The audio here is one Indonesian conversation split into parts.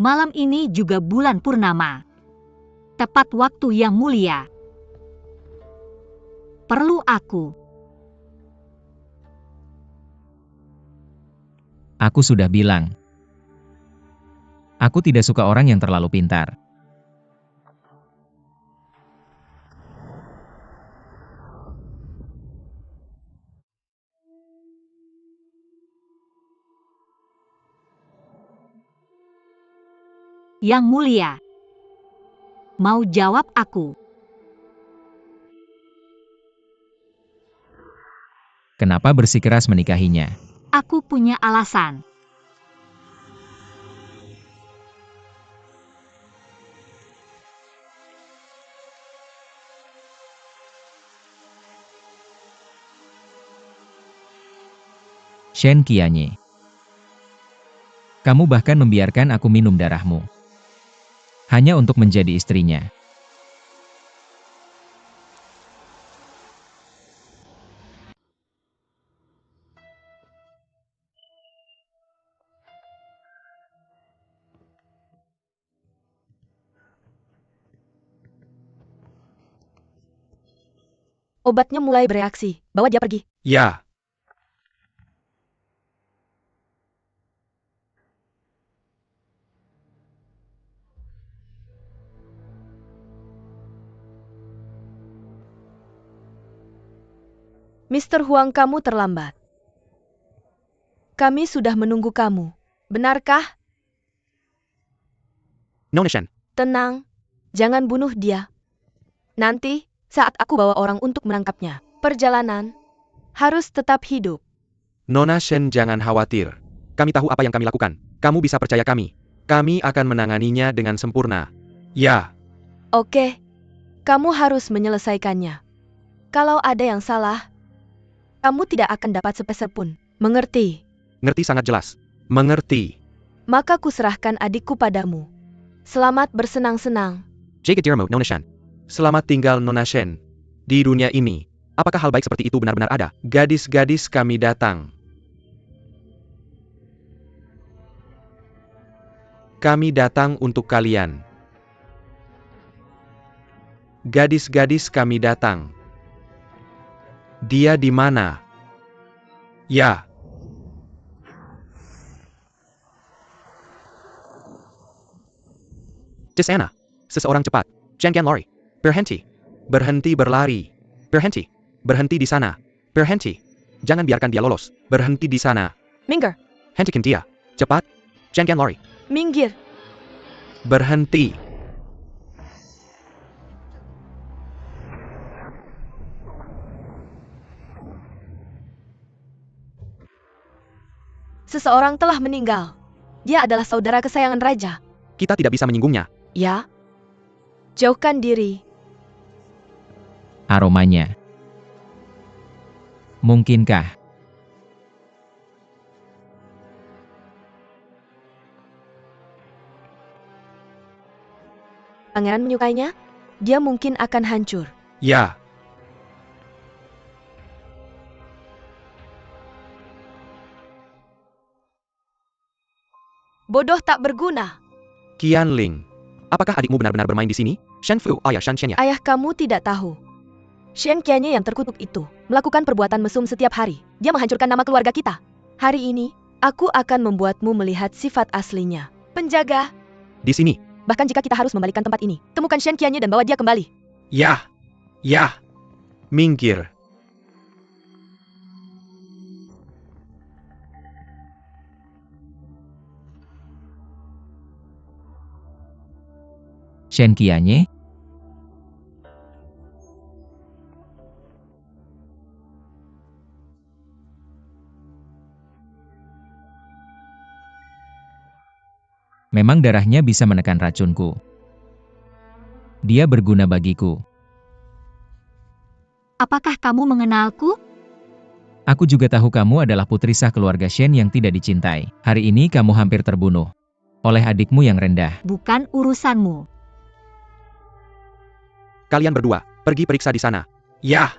Malam ini juga bulan purnama. Tepat waktu yang mulia. Perlu aku. Aku sudah bilang. Aku tidak suka orang yang terlalu pintar. Yang mulia. Mau jawab aku? Kenapa bersikeras menikahinya? Aku punya alasan. Shen Qianye. Kamu bahkan membiarkan aku minum darahmu. Hanya untuk menjadi istrinya. Obatnya mulai bereaksi. Bawa dia pergi. Ya. Mr. Huang, kamu terlambat. Kami sudah menunggu kamu. Benarkah? Nona Shen. Tenang. Jangan bunuh dia. Nanti, saat aku bawa orang untuk menangkapnya, perjalanan harus tetap hidup. Nona Shen, jangan khawatir. Kami tahu apa yang kami lakukan. Kamu bisa percaya kami. Kami akan menanganinya dengan sempurna. Ya. Oke. Kamu harus menyelesaikannya. Kalau ada yang salah, kamu tidak akan dapat sepeser pun. Mengerti? Ngerti sangat jelas. Mengerti. Maka kuserahkan adikku padamu. Selamat bersenang-senang. Jaga dirimu, Nona Shen. Selamat tinggal, Nona Shen. Di dunia ini, apakah hal baik seperti itu benar-benar ada? Gadis-gadis, kami datang. Kami datang untuk kalian. Gadis-gadis, kami datang. Dia di mana? Ya. Di sana. Seseorang cepat. Jangan lari. Berhenti. Berhenti berlari. Berhenti. Berhenti di sana. Berhenti. Jangan biarkan dia lolos. Berhenti di sana. Minggir. Hentikan dia. Cepat. Jangan lari. Minggir. Berhenti. Seseorang telah meninggal. Dia adalah saudara kesayangan raja. Kita tidak bisa menyinggungnya. Ya. Jauhkan diri. Aromanya. Mungkinkah? Pangeran menyukainya? Dia mungkin akan hancur. Ya. Bodoh tak berguna. Qianling. Apakah adikmu benar-benar bermain di sini? Shen Fu, ayah Shan Qianye. Ayah kamu tidak tahu. Shen Qianye yang terkutuk itu melakukan perbuatan mesum setiap hari. Dia menghancurkan nama keluarga kita. Hari ini, aku akan membuatmu melihat sifat aslinya. Penjaga. Di sini. Bahkan jika kita harus membalikkan tempat ini, temukan Shen Qianye dan bawa dia kembali. Ya. Ya. Minggir. Shen Qianye? Memang darahnya bisa menekan racunku. Dia berguna bagiku. Apakah kamu mengenalku? Aku juga tahu kamu adalah putri sah keluarga Shen yang tidak dicintai. Hari ini kamu hampir terbunuh oleh adikmu yang rendah. Bukan urusanmu. Kalian berdua, pergi periksa di sana. Ya.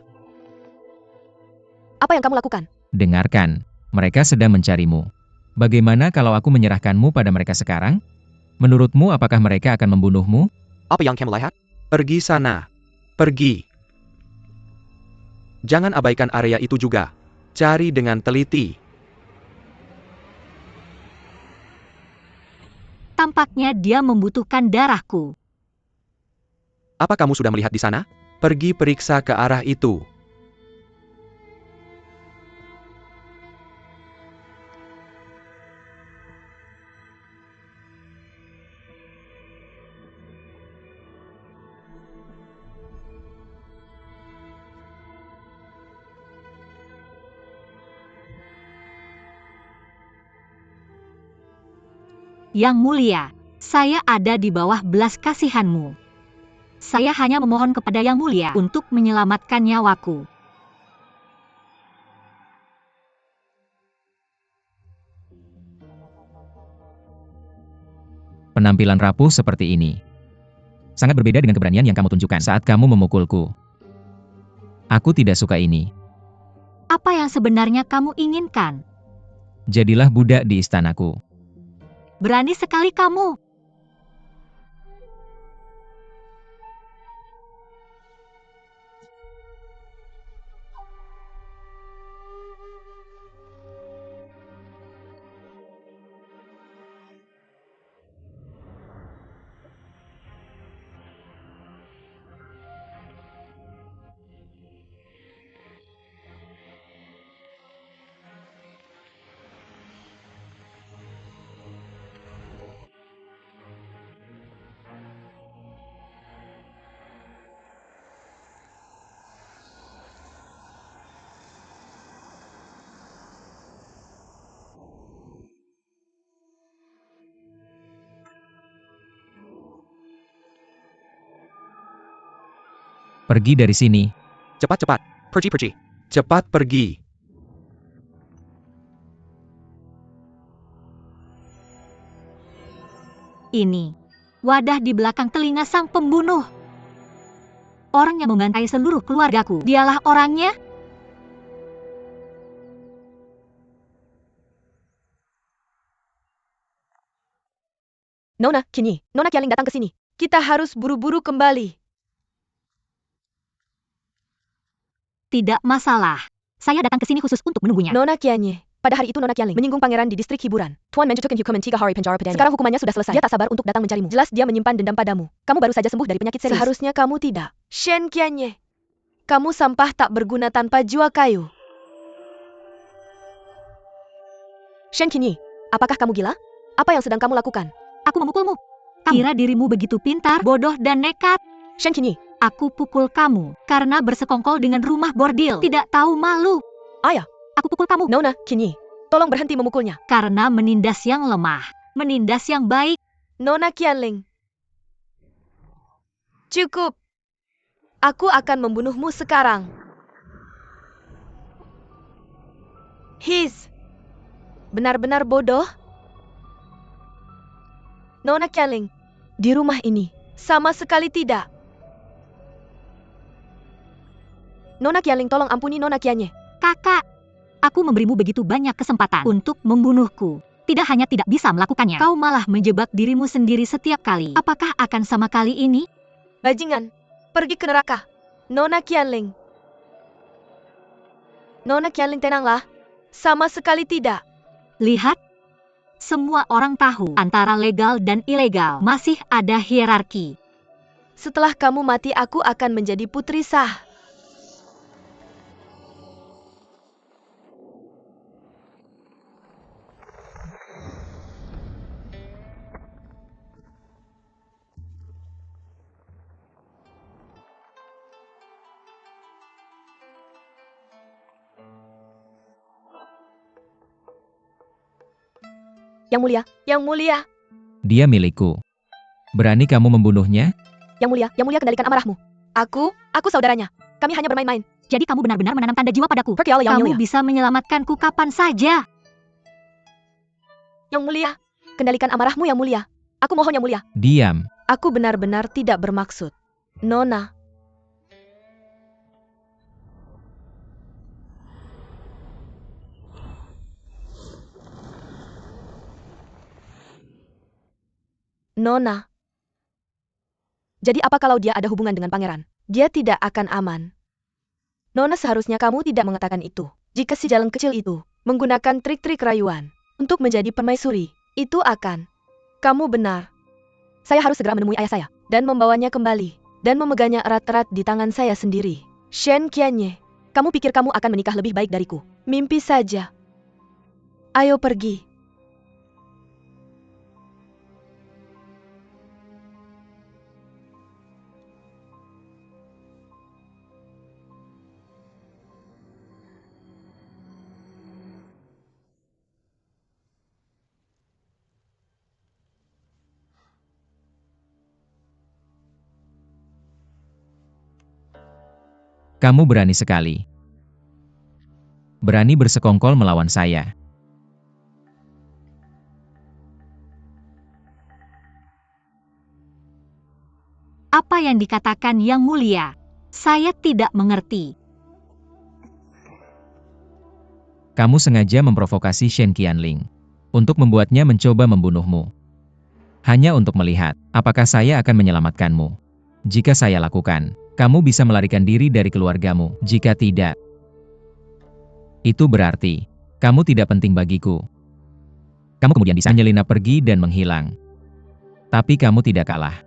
Apa yang kamu lakukan? Dengarkan, mereka sedang mencarimu. Bagaimana kalau aku menyerahkanmu pada mereka sekarang? Menurutmu apakah mereka akan membunuhmu? Apa yang kamu lihat? Pergi sana. Pergi. Jangan abaikan area itu juga. Cari dengan teliti. Tampaknya dia membutuhkan darahku. Apa kamu sudah melihat di sana? Pergi periksa ke arah itu. Yang mulia, saya ada di bawah belas kasihanmu. Saya hanya memohon kepada Yang Mulia untuk menyelamatkan nyawaku. Penampilan rapuh seperti ini. Sangat berbeda dengan keberanian yang kamu tunjukkan saat kamu memukulku. Aku tidak suka ini. Apa yang sebenarnya kamu inginkan? Jadilah budak di istanaku. Berani sekali kamu. Pergi dari sini. Cepat-cepat. Pergi. Cepat pergi. Ini wadah di belakang telinga sang pembunuh. Orang yang membantai seluruh keluargaku. Dialah orangnya. Nona, Kinyi, Nona Qialing datang ke sini. Kita harus buru-buru kembali. Tidak masalah. Saya datang ke sini khusus untuk menunggunya. Nona Qianye, pada hari itu Nona Qialing menyinggung pangeran di distrik hiburan. Tuan menjatuhkan hukuman 3 hari penjara padanya. Sekarang hukumannya sudah selesai. Dia tak sabar untuk datang mencarimu. Jelas dia menyimpan dendam padamu. Kamu baru saja sembuh dari penyakit serius. Seharusnya kamu tidak. Shen Qianye, kamu sampah tak berguna tanpa jiwa kayu. Shen Qinyi, apakah kamu gila? Apa yang sedang kamu lakukan? Aku memukulmu. Kamu kira dirimu begitu pintar, bodoh, dan nekat? Shen Qinyi, Aku pukul kamu karena bersekongkol dengan rumah bordil. Tidak tahu malu. ayah. Aku pukul kamu Nona Qinyi, tolong berhenti memukulnya. karena menindas yang lemah. Menindas yang baik. Nona Qianling. Cukup. Aku akan membunuhmu sekarang. His. Benar-benar bodoh. Nona Qianling, di rumah ini sama sekali tidak. Nona Qianling, tolong ampuni Nona Qianye. Kakak, aku memberimu begitu banyak kesempatan untuk membunuhku. Tidak hanya tidak bisa melakukannya, kau malah menjebak dirimu sendiri setiap kali. Apakah akan sama kali ini? Bajingan, pergi ke neraka. Nona Qianling. Nona Qianling, tenanglah. Sama sekali tidak. Lihat, semua orang tahu antara legal dan ilegal masih ada hierarki. Setelah kamu mati, aku akan menjadi putri sah. Yang mulia. Dia milikku. Berani kamu membunuhnya? Yang mulia, kendalikan amarahmu. Aku saudaranya. Kami hanya bermain-main. Jadi kamu benar-benar menanam tanda jiwa padaku. Pergi Allah, Yang Kamu mulia. bisa menyelamatkanku kapan saja. Yang mulia, kendalikan amarahmu, Yang mulia. Aku mohon, Yang mulia. Diam. Aku benar-benar tidak bermaksud. Nona. Nona. Jadi apa kalau dia ada hubungan dengan pangeran? Dia tidak akan aman. Nona, seharusnya kamu tidak mengatakan itu. Jika si jalan kecil itu menggunakan trik-trik rayuan untuk menjadi permaisuri, itu akan. Kamu benar. Saya harus segera menemui ayah saya dan membawanya kembali dan memegangnya erat-erat di tangan saya sendiri. Shen Qianye, kamu pikir kamu akan menikah lebih baik dariku? Mimpi saja. Ayo pergi. Kamu berani sekali. Berani bersekongkol melawan saya. Apa yang dikatakan Yang Mulia? Saya tidak mengerti. Kamu sengaja memprovokasi Shen Qianling untuk membuatnya mencoba membunuhmu. Hanya untuk melihat apakah saya akan menyelamatkanmu. Jika saya lakukan, kamu bisa melarikan diri dari keluargamu. Jika tidak, itu berarti kamu tidak penting bagiku. Kamu kemudian bisa menyelinap pergi dan menghilang. Tapi kamu tidak kalah.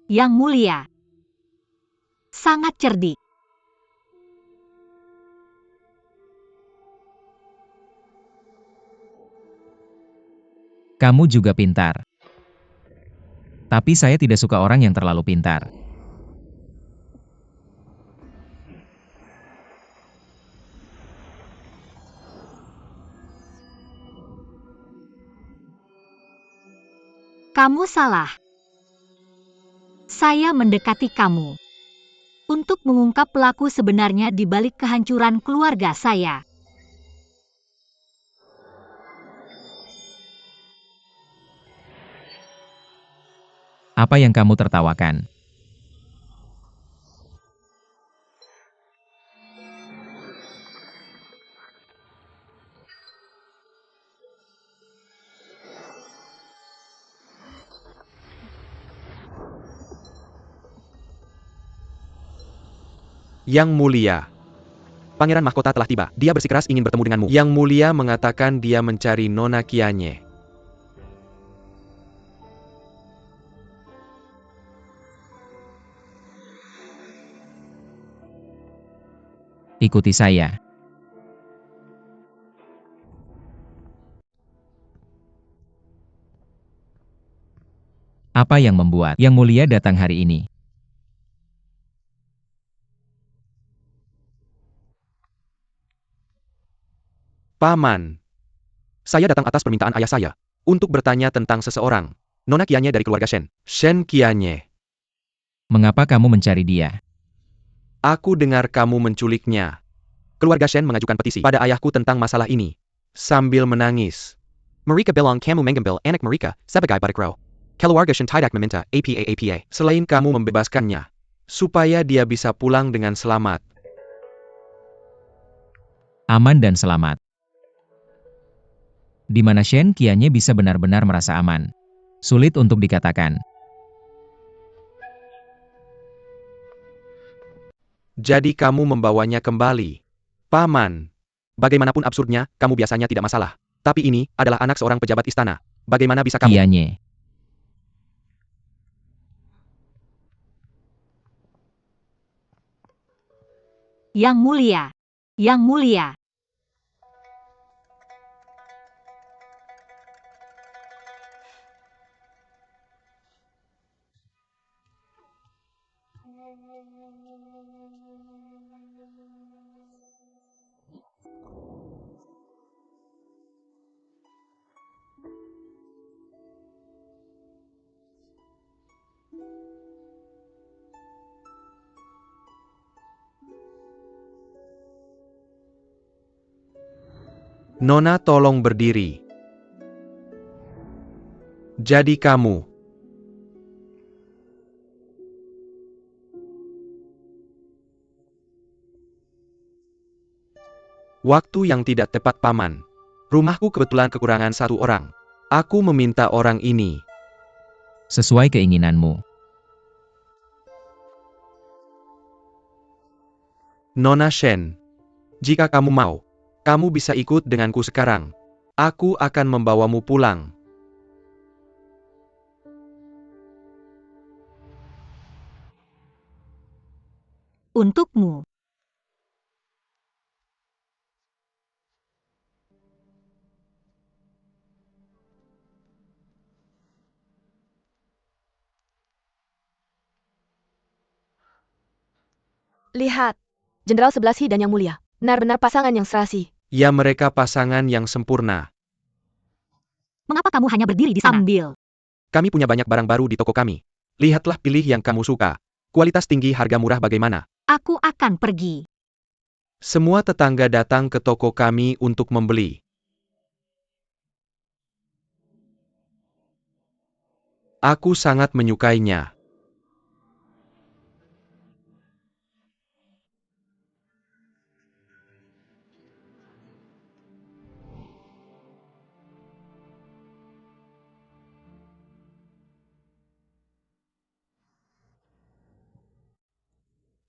Yang Mulia. Sangat cerdik. Kamu juga pintar. Tapi saya tidak suka orang yang terlalu pintar. Kamu salah. Saya mendekati kamu untuk mengungkap pelaku sebenarnya di balik kehancuran keluarga saya. Apa yang kamu tertawakan? Yang Mulia. Pangeran Mahkota telah tiba. Dia bersikeras ingin bertemu denganmu. Yang Mulia mengatakan dia mencari Nona Qianye. Ikuti saya. Apa yang membuat Yang Mulia datang hari ini? Paman. Saya datang atas permintaan ayah saya untuk bertanya tentang seseorang. Nona Qianye dari keluarga Shen. Shen Qianye. Mengapa kamu mencari dia? Aku dengar kamu menculiknya. Keluarga Shen mengajukan petisi pada ayahku tentang masalah ini. Sambil menangis. Mereka bilang kamu mengambil anak mereka sebagai badak. Keluarga Shen tidak meminta apa. Selain kamu membebaskannya. Supaya dia bisa pulang dengan selamat. Aman dan selamat. Di mana Shen Qianye bisa benar-benar merasa aman. Sulit untuk dikatakan. Jadi kamu membawanya kembali. Paman. Bagaimanapun absurdnya, kamu biasanya tidak masalah. Tapi ini adalah anak seorang pejabat istana. Bagaimana bisa kamu? Qianye. Yang Mulia. Yang Mulia. Nona tolong berdiri. Jadi kamu. Waktu yang tidak tepat paman. Rumahku kebetulan kekurangan satu orang. Aku meminta orang ini. Sesuai keinginanmu. Nona Shen. Jika kamu mau, kamu bisa ikut denganku sekarang. Aku akan membawamu pulang. Untukmu. Lihat. Jenderal 11 dan Yang Mulia. Benar-benar pasangan yang serasi. Ya, mereka pasangan yang sempurna. Mengapa kamu hanya berdiri di sana? Ambil. Kami punya banyak barang baru di toko kami. Lihatlah, pilih yang kamu suka. Kualitas tinggi, harga murah bagaimana? Aku akan pergi. Semua tetangga datang ke toko kami untuk membeli. Aku sangat menyukainya.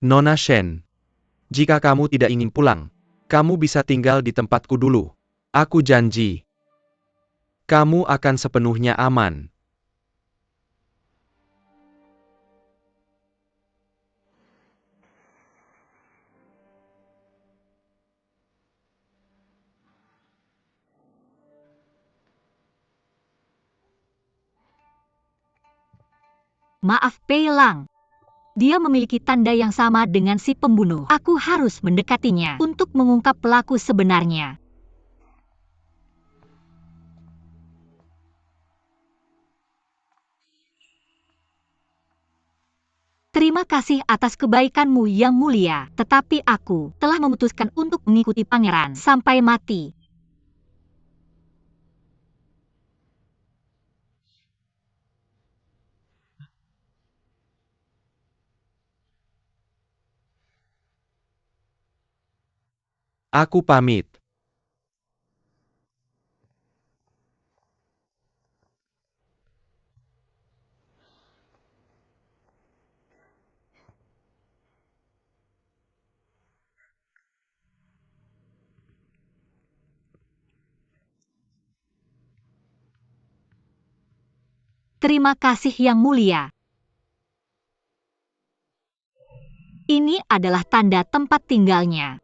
Nona Shen, jika kamu tidak ingin pulang, kamu bisa tinggal di tempatku dulu. Aku janji, kamu akan sepenuhnya aman. Maaf Pei Lang. Dia memiliki tanda yang sama dengan si pembunuh. Aku harus mendekatinya untuk mengungkap pelaku sebenarnya. Terima kasih atas kebaikanmu yang mulia, tetapi aku telah memutuskan untuk mengikuti pangeran sampai mati. Aku pamit. Terima kasih yang mulia. Ini adalah tanda tempat tinggalnya.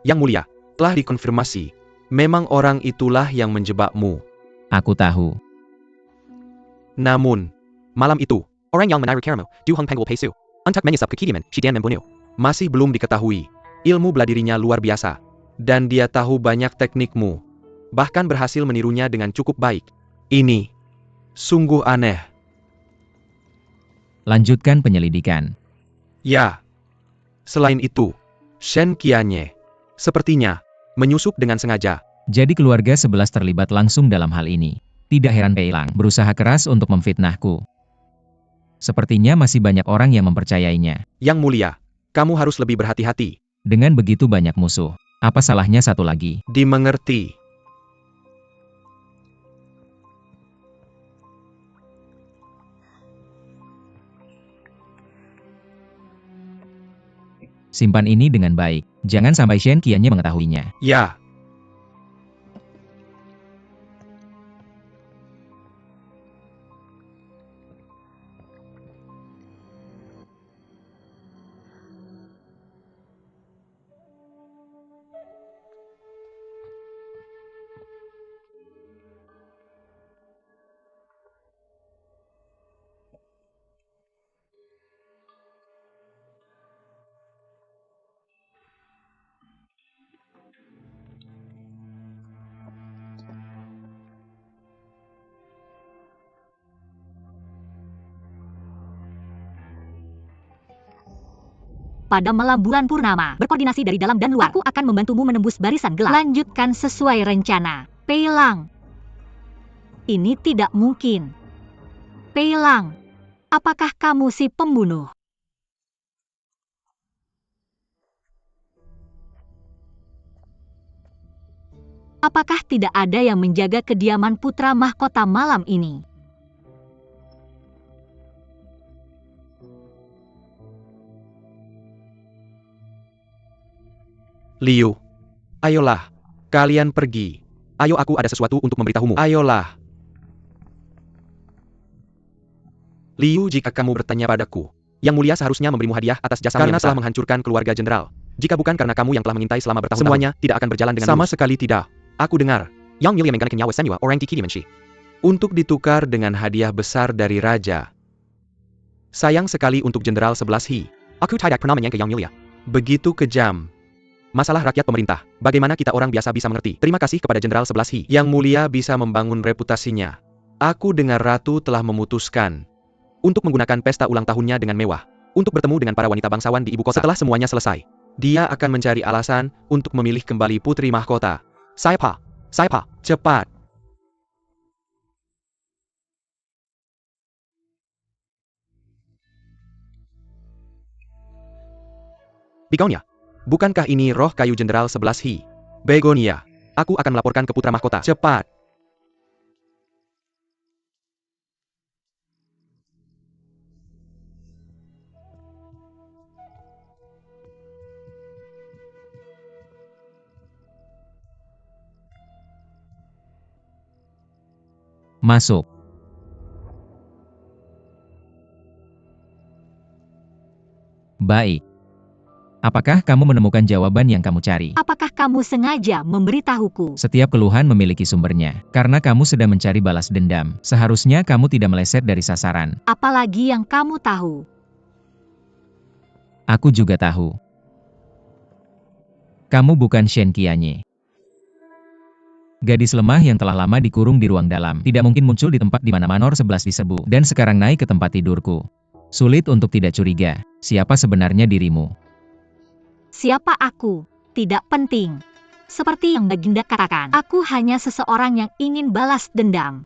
Yang mulia, telah dikonfirmasi. Memang orang itulah yang menjebakmu. Aku tahu. Namun, malam itu, orang yang meniru Karamu, Du Hong Penggul Pesu, untuk menyesap ke Kidiman, Shidan membunuh. Masih belum diketahui. Ilmu bela dirinya luar biasa. Dan dia tahu banyak teknikmu. Bahkan berhasil menirunya dengan cukup baik. Ini sungguh aneh. Lanjutkan penyelidikan. Ya. Selain itu, Shen Qianye sepertinya menyusup dengan sengaja. Jadi keluarga 11 terlibat langsung dalam hal ini. Tidak heran Pei Lang berusaha keras untuk memfitnahku. Sepertinya masih banyak orang yang mempercayainya. Yang mulia, kamu harus lebih berhati-hati. Dengan begitu banyak musuh, apa salahnya satu lagi? Dimengerti. Simpan ini dengan baik. Jangan sampai Shen Qianye mengetahuinya. Ya. pada malam bulan purnama. Berkoordinasi dari dalam dan luar. Aku akan membantumu menembus barisan gelap. Lanjutkan sesuai rencana. Pei Lang. Ini tidak mungkin. Pei Lang, apakah kamu si pembunuh? Apakah tidak ada yang menjaga kediaman putra mahkota malam ini? Liu, ayolah, kalian pergi. Ayo, aku ada sesuatu untuk memberitahumu. Ayolah. Liu, jika kamu bertanya padaku, Yang Mulia seharusnya memberimu hadiah atas jasamu karena telah menghancurkan keluarga jenderal. Jika bukan karena kamu yang telah mengintai selama bertahun-tahun, semuanya tidak akan berjalan dengan sama sekali tidak. Aku dengar, Yang Mulia menggandakan nyawa Senua orang Kiki Dimensi untuk ditukar dengan hadiah besar dari raja. Sayang sekali untuk Jenderal 11 He. Aku tidak pernah menyangka Yang Mulia begitu kejam. Masalah rakyat pemerintah, bagaimana kita orang biasa bisa mengerti? Terima kasih kepada Jenderal 11 He. Yang Mulia bisa membangun reputasinya. Aku dengar Ratu telah memutuskan untuk menggunakan pesta ulang tahunnya dengan mewah, untuk bertemu dengan para wanita bangsawan di ibu kota. Setelah semuanya selesai, dia akan mencari alasan untuk memilih kembali putri mahkota. Saipa, cepat. Begonia, bukankah ini roh kayu Jenderal 11 He? Begonia, aku akan melaporkan ke putra mahkota. Cepat. Masuk. Baik. Apakah kamu menemukan jawaban yang kamu cari? Apakah kamu sengaja memberitahuku? Setiap keluhan memiliki sumbernya. Karena kamu sedang mencari balas dendam, seharusnya kamu tidak meleset dari sasaran. Apalagi yang kamu tahu. Aku juga tahu. Kamu bukan Shen Qianye. Gadis lemah yang telah lama dikurung di ruang dalam, tidak mungkin muncul di tempat di mana Manor 11 diserbu, dan sekarang naik ke tempat tidurku. Sulit untuk tidak curiga, siapa sebenarnya dirimu? Siapa aku? Tidak penting. Seperti yang Baginda katakan, aku hanya seseorang yang ingin balas dendam.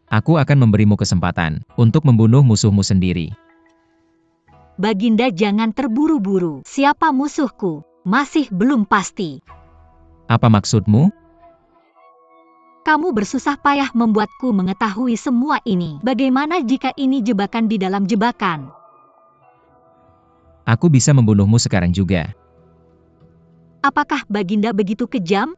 Aku akan memberimu kesempatan untuk membunuh musuhmu sendiri. Baginda jangan terburu-buru. Siapa musuhku? Masih belum pasti. Apa maksudmu? Kamu bersusah payah membuatku mengetahui semua ini. Bagaimana jika ini jebakan di dalam jebakan? Aku bisa membunuhmu sekarang juga. Apakah Baginda begitu kejam?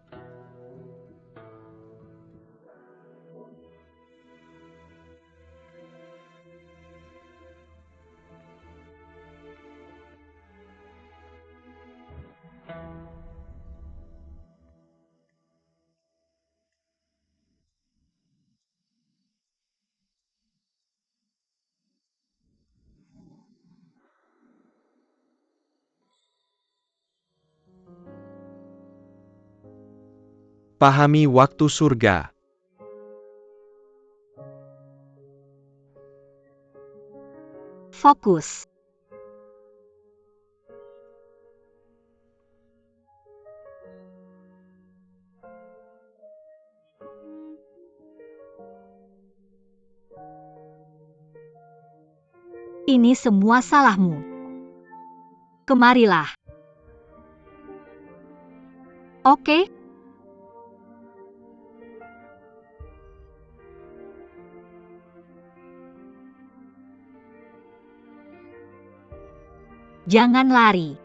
Pahami waktu surga. Fokus. Ini semua salahmu. Kemarilah. Oke? Jangan lari.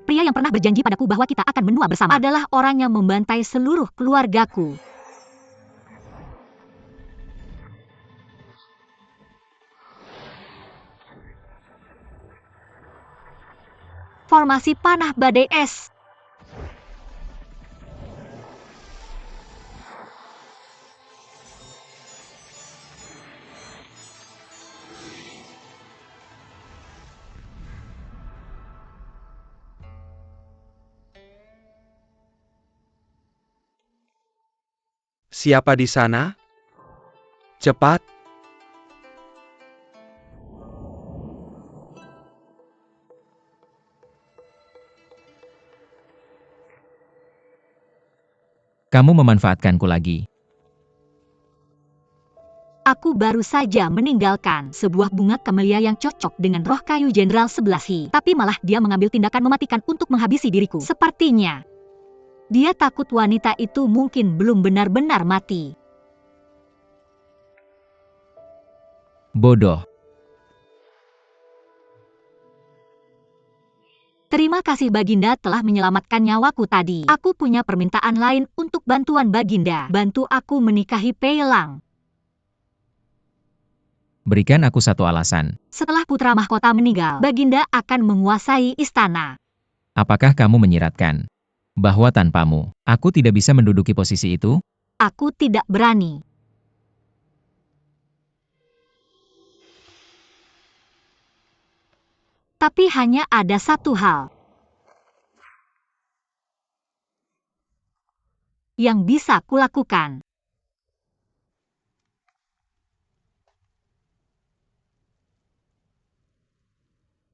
Pria yang pernah berjanji padaku bahwa kita akan menua bersama adalah orang yang membantai seluruh keluargaku. Formasi panah badai es. Siapa di sana? Cepat. Kamu memanfaatkanku lagi. Aku baru saja meninggalkan sebuah bunga kamelia yang cocok dengan roh kayu Jenderal 11 tapi malah dia mengambil tindakan mematikan untuk menghabisi diriku. Sepertinya dia takut wanita itu mungkin belum benar-benar mati. Bodoh. Terima kasih Baginda telah menyelamatkan nyawaku tadi. Aku punya permintaan lain untuk bantuan Baginda. Bantu aku menikahi Pei Lang. Berikan aku satu alasan. Setelah putra mahkota meninggal, Baginda akan menguasai istana. Apakah kamu menyiratkan bahwa tanpamu, aku tidak bisa menduduki posisi itu? Aku tidak berani. Tapi hanya ada satu hal yang bisa kulakukan.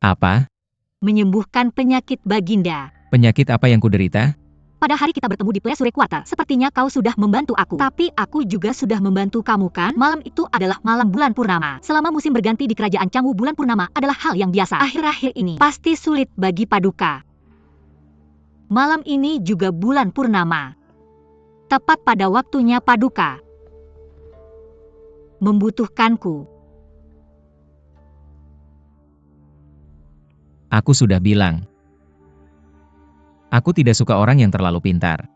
Apa? Menyembuhkan penyakit Baginda. Penyakit apa yang kuderita? Pada hari kita bertemu di Playa Surekwata, sepertinya kau sudah membantu aku. Tapi aku juga sudah membantu kamu kan? Malam itu adalah malam bulan purnama. Selama musim berganti di kerajaan Cangwu, bulan purnama adalah hal yang biasa. Akhir-akhir ini pasti sulit bagi Paduka. Malam ini juga bulan purnama. Tepat pada waktunya Paduka membutuhkanku. Aku sudah bilang. Aku tidak suka orang yang terlalu pintar.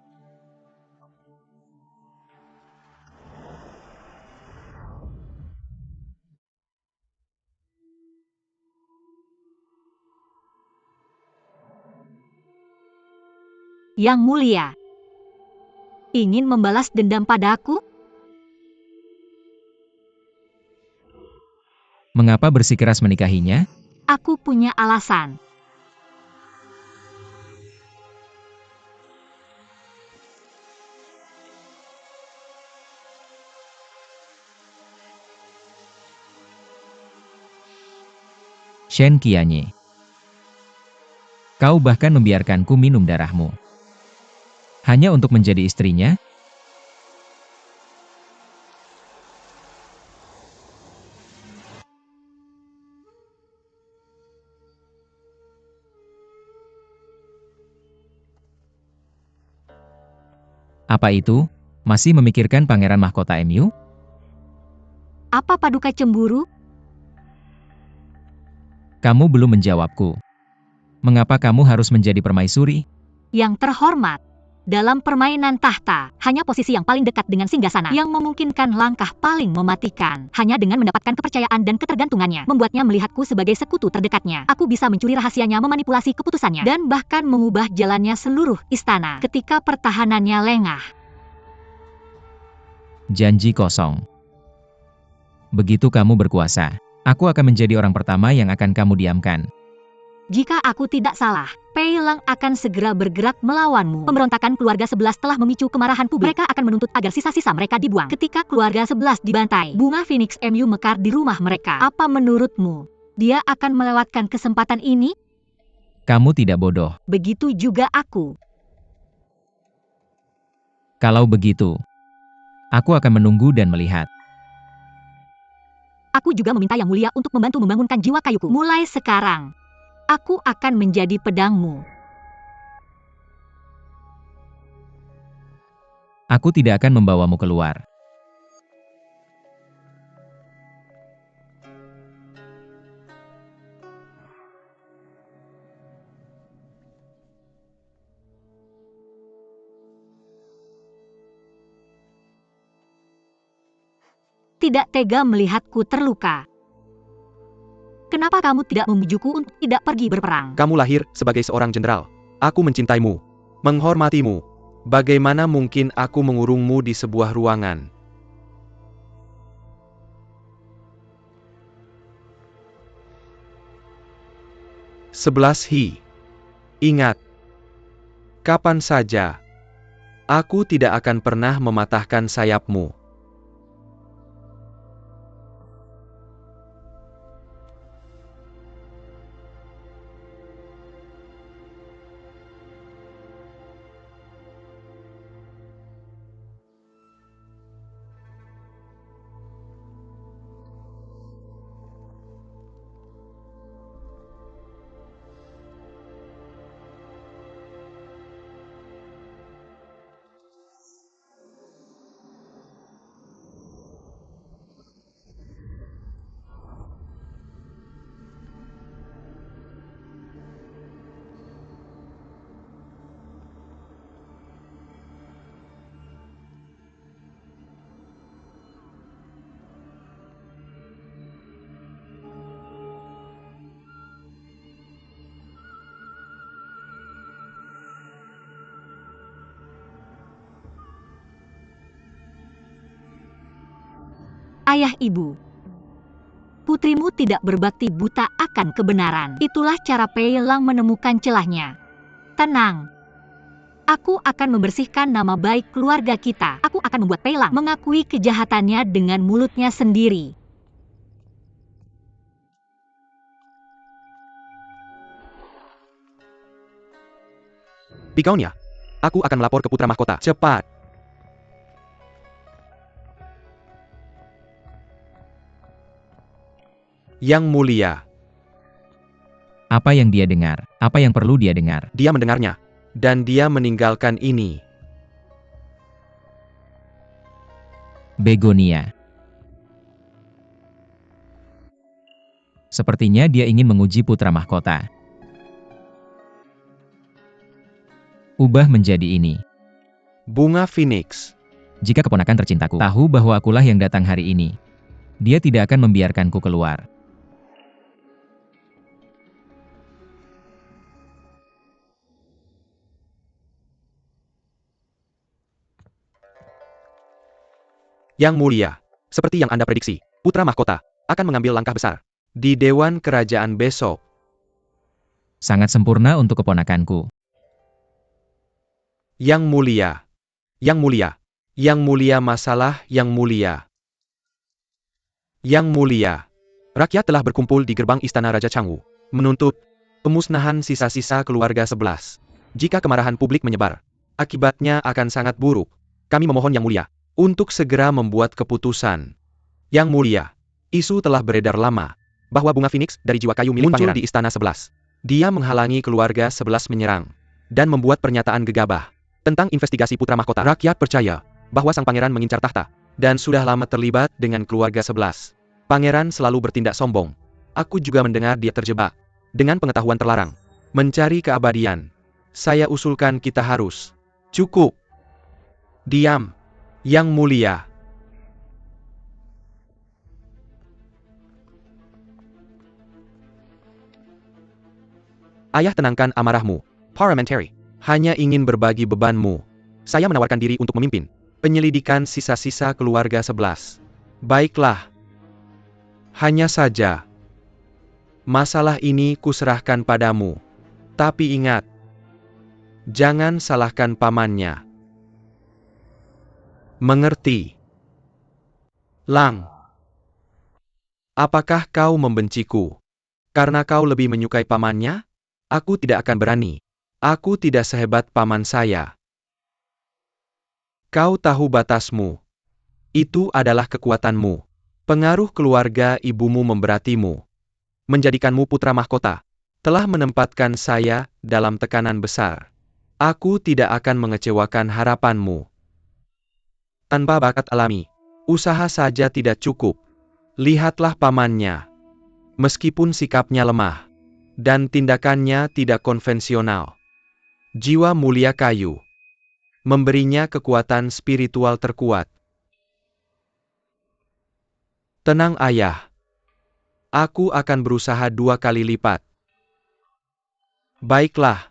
Yang mulia, ingin membalas dendam padaku? Mengapa bersikeras menikahinya? Aku punya alasan. Shen Qianye. Kau bahkan membiarkanku minum darahmu. Hanya untuk menjadi istrinya? Apa itu? Masih memikirkan pangeran mahkota MU? Apa Paduka cemburu? Kamu belum menjawabku. Mengapa kamu harus menjadi permaisuri? Yang terhormat, dalam permainan tahta, hanya posisi yang paling dekat dengan singgasana yang memungkinkan langkah paling mematikan. Hanya dengan mendapatkan kepercayaan dan ketergantungannya, membuatnya melihatku sebagai sekutu terdekatnya. Aku bisa mencuri rahasianya, memanipulasi keputusannya, dan bahkan mengubah jalannya seluruh istana ketika pertahanannya lengah. Janji kosong. Begitu kamu berkuasa, aku akan menjadi orang pertama yang akan kamu diamkan. Jika aku tidak salah, Pei Lang akan segera bergerak melawanmu. Pemberontakan keluarga 11 telah memicu kemarahan publik. Mereka akan menuntut agar sisa-sisa mereka dibuang. Ketika keluarga 11 dibantai, bunga Phoenix MU mekar di rumah mereka. Apa menurutmu? Dia akan melewatkan kesempatan ini? Kamu tidak bodoh. Begitu juga aku. Kalau begitu, aku akan menunggu dan melihat. Aku juga meminta Yang Mulia untuk membantu membangunkan jiwa kayuku. Mulai sekarang, aku akan menjadi pedangmu. Aku tidak akan membawamu keluar. Tidak tega melihatku terluka. Kenapa kamu tidak membujukku untuk tidak pergi berperang? Kamu lahir sebagai seorang jenderal. Aku mencintaimu, menghormatimu. Bagaimana mungkin aku mengurungmu di sebuah ruangan? Sebelas Ingat. Kapan saja Aku tidak akan pernah mematahkan sayapmu. Ayah ibu, putrimu tidak berbakti buta akan kebenaran. Itulah cara Pei Lang menemukan celahnya. Tenang. Aku akan membersihkan nama baik keluarga kita. Aku akan membuat Pei Lang mengakui kejahatannya dengan mulutnya sendiri. Begonia, aku akan melapor ke putra mahkota. Cepat. Yang Mulia, Apa yang dia dengar? Apa yang perlu dia dengar? dia mendengarnya. Dan dia meninggalkan ini. Begonia. Sepertinya dia ingin menguji putra mahkota. Ubah menjadi ini. Bunga Phoenix. Jika keponakan tercintaku tahu bahwa akulah yang datang hari ini, dia tidak akan membiarkanku keluar. Yang Mulia, seperti yang Anda prediksi, putra mahkota akan mengambil langkah besar di Dewan Kerajaan besok. Sangat sempurna untuk keponakanku. Yang Mulia, Yang Mulia, Yang Mulia, masalah Yang Mulia. Yang Mulia, rakyat telah berkumpul di gerbang Istana Raja Changwu, menuntut pemusnahan sisa-sisa keluarga 11. Jika kemarahan publik menyebar, akibatnya akan sangat buruk. Kami memohon Yang Mulia untuk segera membuat keputusan. Yang Mulia, isu telah beredar lama bahwa bunga Phoenix dari jiwa kayu milik muncul di Istana 11. Dia menghalangi keluarga 11 menyerang dan membuat pernyataan gegabah tentang investigasi putra mahkota. Rakyat percaya bahwa sang pangeran mengincar tahta dan sudah lama terlibat dengan keluarga 11. Pangeran selalu bertindak sombong. Aku juga mendengar dia terjebak dengan pengetahuan terlarang mencari keabadian. Saya usulkan kita harus cukup diam. Yang Mulia, ayah, tenangkan amarahmu. Parliamentary hanya ingin berbagi bebanmu. Saya menawarkan diri untuk memimpin penyelidikan sisa-sisa keluarga 11. Baiklah. Hanya saja, masalah ini kuserahkan padamu. Tapi ingat, jangan salahkan pamannya. Mengerti? Lang, apakah kau membenciku karena kau lebih menyukai pamannya? Aku tidak akan berani. Aku tidak sehebat paman saya. Kau tahu batasmu. Itu adalah kekuatanmu. Pengaruh keluarga ibumu memberatimu. Menjadikanmu putra mahkota. Telah menempatkan saya dalam tekanan besar. Aku tidak akan mengecewakan harapanmu. Tanpa bakat alami, usaha saja tidak cukup. Lihatlah pamannya. Meskipun sikapnya lemah dan tindakannya tidak konvensional, jiwa mulia kayu memberinya kekuatan spiritual terkuat. Tenang ayah. Aku akan berusaha 2 kali lipat. Baiklah.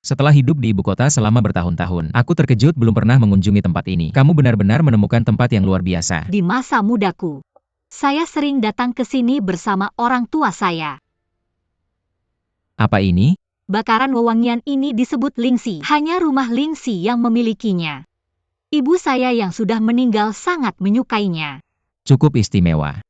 Setelah hidup di ibu kota selama bertahun-tahun, aku terkejut belum pernah mengunjungi tempat ini. Kamu benar-benar menemukan tempat yang luar biasa. Di masa mudaku, saya sering datang ke sini bersama orang tua saya. Apa ini? Bakaran wewangian ini disebut Lingxi. Hanya rumah Lingxi yang memilikinya. Ibu saya yang sudah meninggal sangat menyukainya. Cukup istimewa.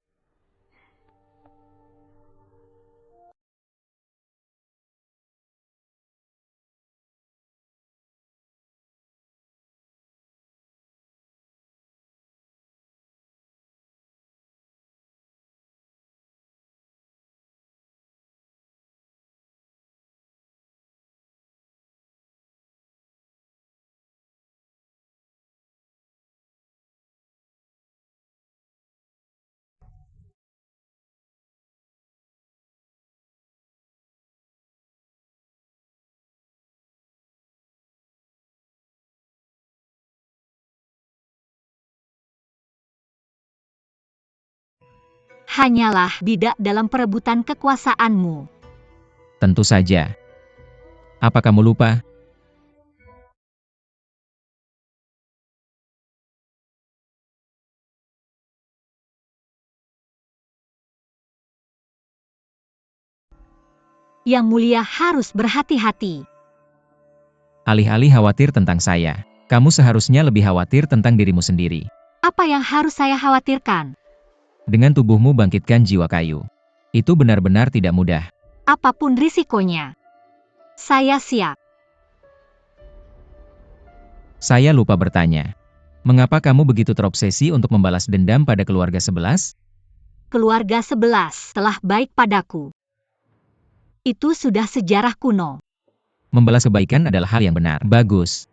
Hanyalah bidak dalam perebutan kekuasaanmu. Tentu saja. Apa kamu lupa? Yang mulia harus berhati-hati. Alih-alih khawatir tentang saya, kamu seharusnya lebih khawatir tentang dirimu sendiri. Apa yang harus saya khawatirkan? Dengan tubuhmu bangkitkan jiwa kayu. Itu benar-benar tidak mudah. Apapun risikonya. Saya siap. Saya lupa bertanya. Mengapa kamu begitu terobsesi untuk membalas dendam pada keluarga 11? Keluarga 11 telah baik padaku. Itu sudah sejarah kuno. Membalas kebaikan adalah hal yang benar. Bagus.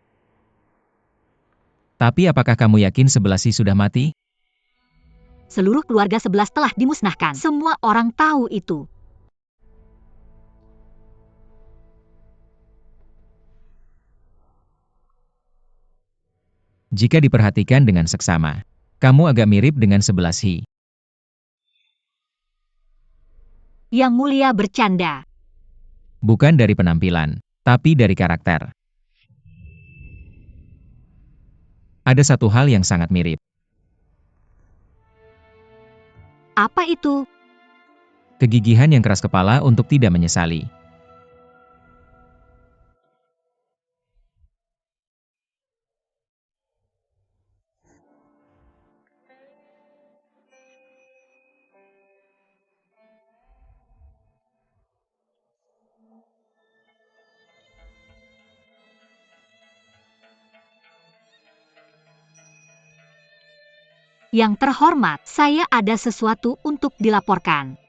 Tapi apakah kamu yakin 11 sudah mati? Seluruh keluarga 11 telah dimusnahkan. Semua orang tahu itu. Jika diperhatikan dengan seksama, kamu agak mirip dengan 11. Yang mulia bercanda. Bukan dari penampilan, tapi dari karakter. Ada satu hal yang sangat mirip. Apa itu? Kegigihan yang keras kepala untuk tidak menyesali. Yang terhormat, saya ada sesuatu untuk dilaporkan.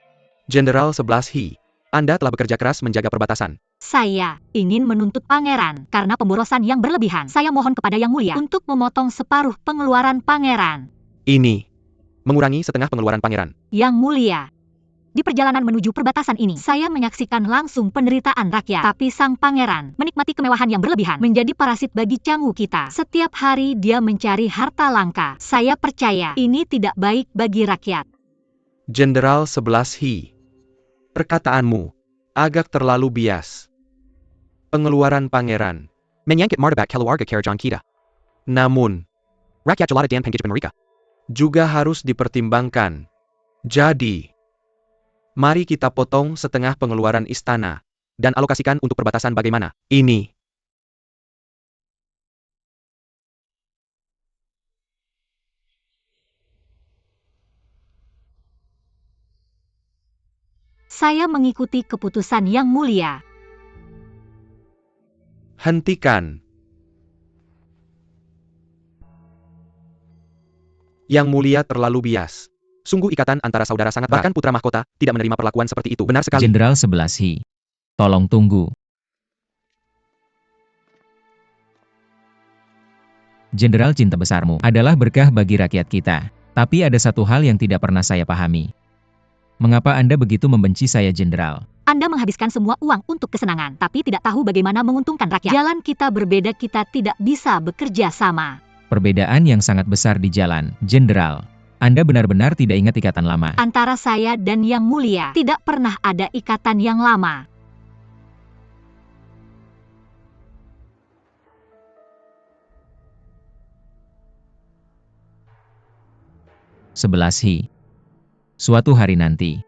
Jenderal 11 Anda telah bekerja keras menjaga perbatasan. Saya ingin menuntut pangeran karena pemborosan yang berlebihan. Saya mohon kepada Yang Mulia untuk memotong separuh pengeluaran pangeran. Ini mengurangi setengah pengeluaran pangeran. Yang Mulia, di perjalanan menuju perbatasan ini, saya menyaksikan langsung penderitaan rakyat. Tapi sang pangeran menikmati kemewahan yang berlebihan, menjadi parasit bagi canggu kita. Setiap hari dia mencari harta langka. Saya percaya ini tidak baik bagi rakyat. Jenderal 11 perkataanmu agak terlalu bias. Pengeluaran pangeran menyangkut martabat keluarga Kerajaan kita. Namun, rakyat jelata dan penghidupan mereka juga harus dipertimbangkan. Jadi, mari kita potong setengah pengeluaran istana dan alokasikan untuk perbatasan bagaimana? Ini. Saya mengikuti keputusan Yang Mulia. Hentikan. Yang Mulia terlalu bias. Sungguh ikatan antara saudara sangat erat. Bahkan putra mahkota tidak menerima perlakuan seperti itu. Benar sekali. Jenderal 11. Tolong tunggu. Jenderal, cinta besarmu adalah berkah bagi rakyat kita. Tapi ada satu hal yang tidak pernah saya pahami. Mengapa Anda begitu membenci saya, Jenderal? Anda menghabiskan semua uang untuk kesenangan, tapi tidak tahu bagaimana menguntungkan rakyat. Jalan kita berbeda, kita tidak bisa bekerja sama. Perbedaan yang sangat besar di jalan, Jenderal. Anda benar-benar tidak ingat ikatan lama. Antara saya dan Yang Mulia, tidak pernah ada ikatan yang lama. 11 Hi. Suatu hari nanti,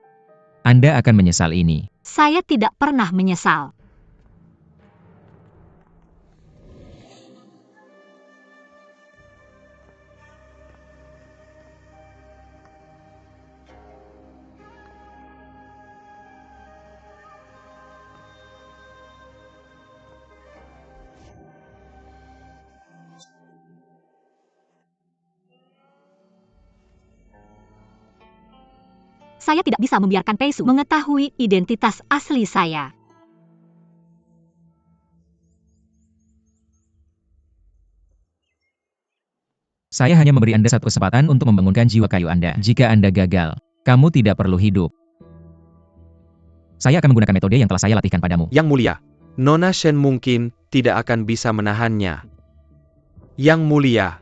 Anda akan menyesal ini. Saya tidak pernah menyesal. Saya tidak bisa membiarkan Peisu mengetahui identitas asli saya. Saya hanya memberi Anda satu kesempatan untuk membangunkan jiwa kayu Anda. Jika Anda gagal, kamu tidak perlu hidup. Saya akan menggunakan metode yang telah saya latihkan padamu. Yang Mulia, Nona Shen mungkin tidak akan bisa menahannya. Yang Mulia.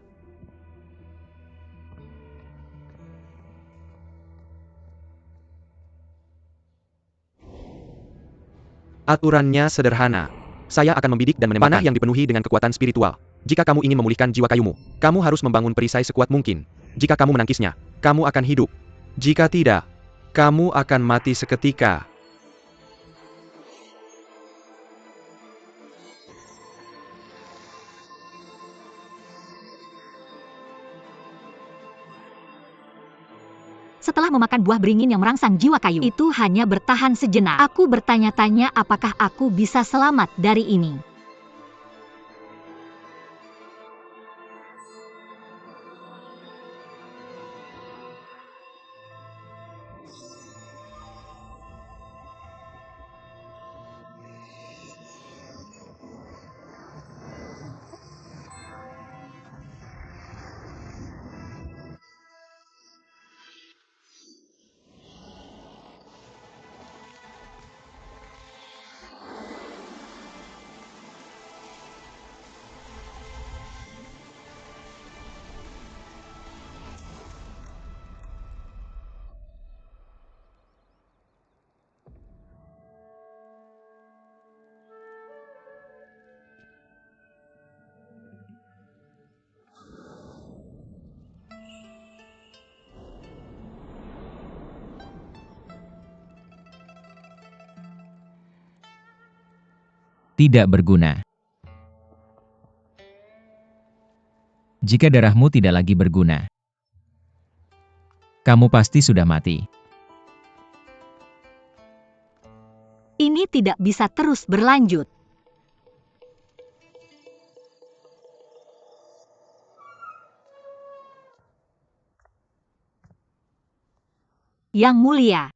Aturannya sederhana. Saya akan membidik dan menembakkan panah yang dipenuhi dengan kekuatan spiritual. Jika kamu ingin memulihkan jiwa kayumu, kamu harus membangun perisai sekuat mungkin. Jika kamu menangkisnya, kamu akan hidup. Jika tidak, kamu akan mati seketika. Setelah memakan buah beringin yang merangsang jiwa kayu, itu hanya bertahan sejenak. Aku bertanya-tanya apakah aku bisa selamat dari ini. Tidak berguna. Jika darahmu tidak lagi berguna, kamu pasti sudah mati. Ini tidak bisa terus berlanjut. Yang Mulia.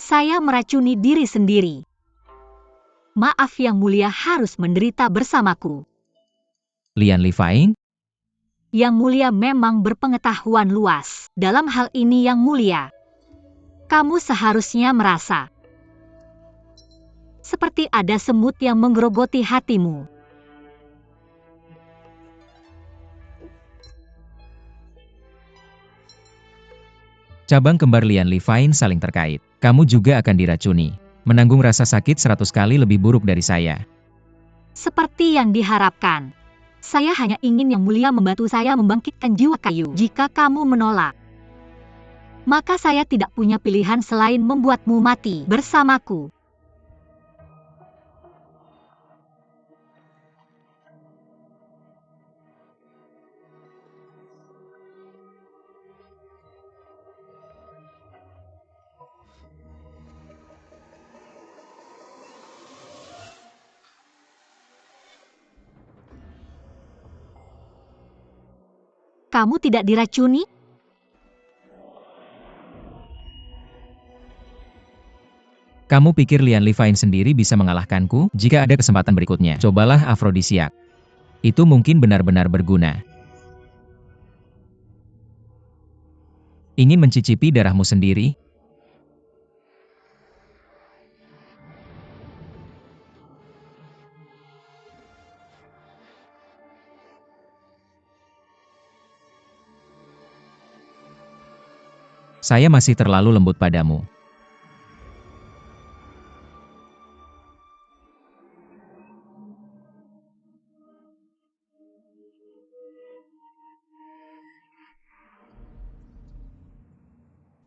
Saya meracuni diri sendiri. Maaf Yang Mulia harus menderita bersamaku. Lian Lifein? Yang Mulia memang berpengetahuan luas. Dalam hal ini Yang Mulia, kamu seharusnya merasa seperti ada semut yang menggerogoti hatimu. Cabang kembar Lian Lifein saling terkait. Kamu juga akan diracuni. Menanggung rasa sakit 100 kali lebih buruk dari saya. Seperti yang diharapkan. Saya hanya ingin Yang Mulia membantu saya membangkitkan jiwa kayu. Jika kamu menolak, maka saya tidak punya pilihan selain membuatmu mati bersamaku. Kamu tidak diracuni? Kamu pikir Lian Lifein sendiri bisa mengalahkanku? Jika ada kesempatan berikutnya, cobalah afrodisiak. Itu mungkin benar-benar berguna. Ingin mencicipi darahmu sendiri? Saya masih terlalu lembut padamu.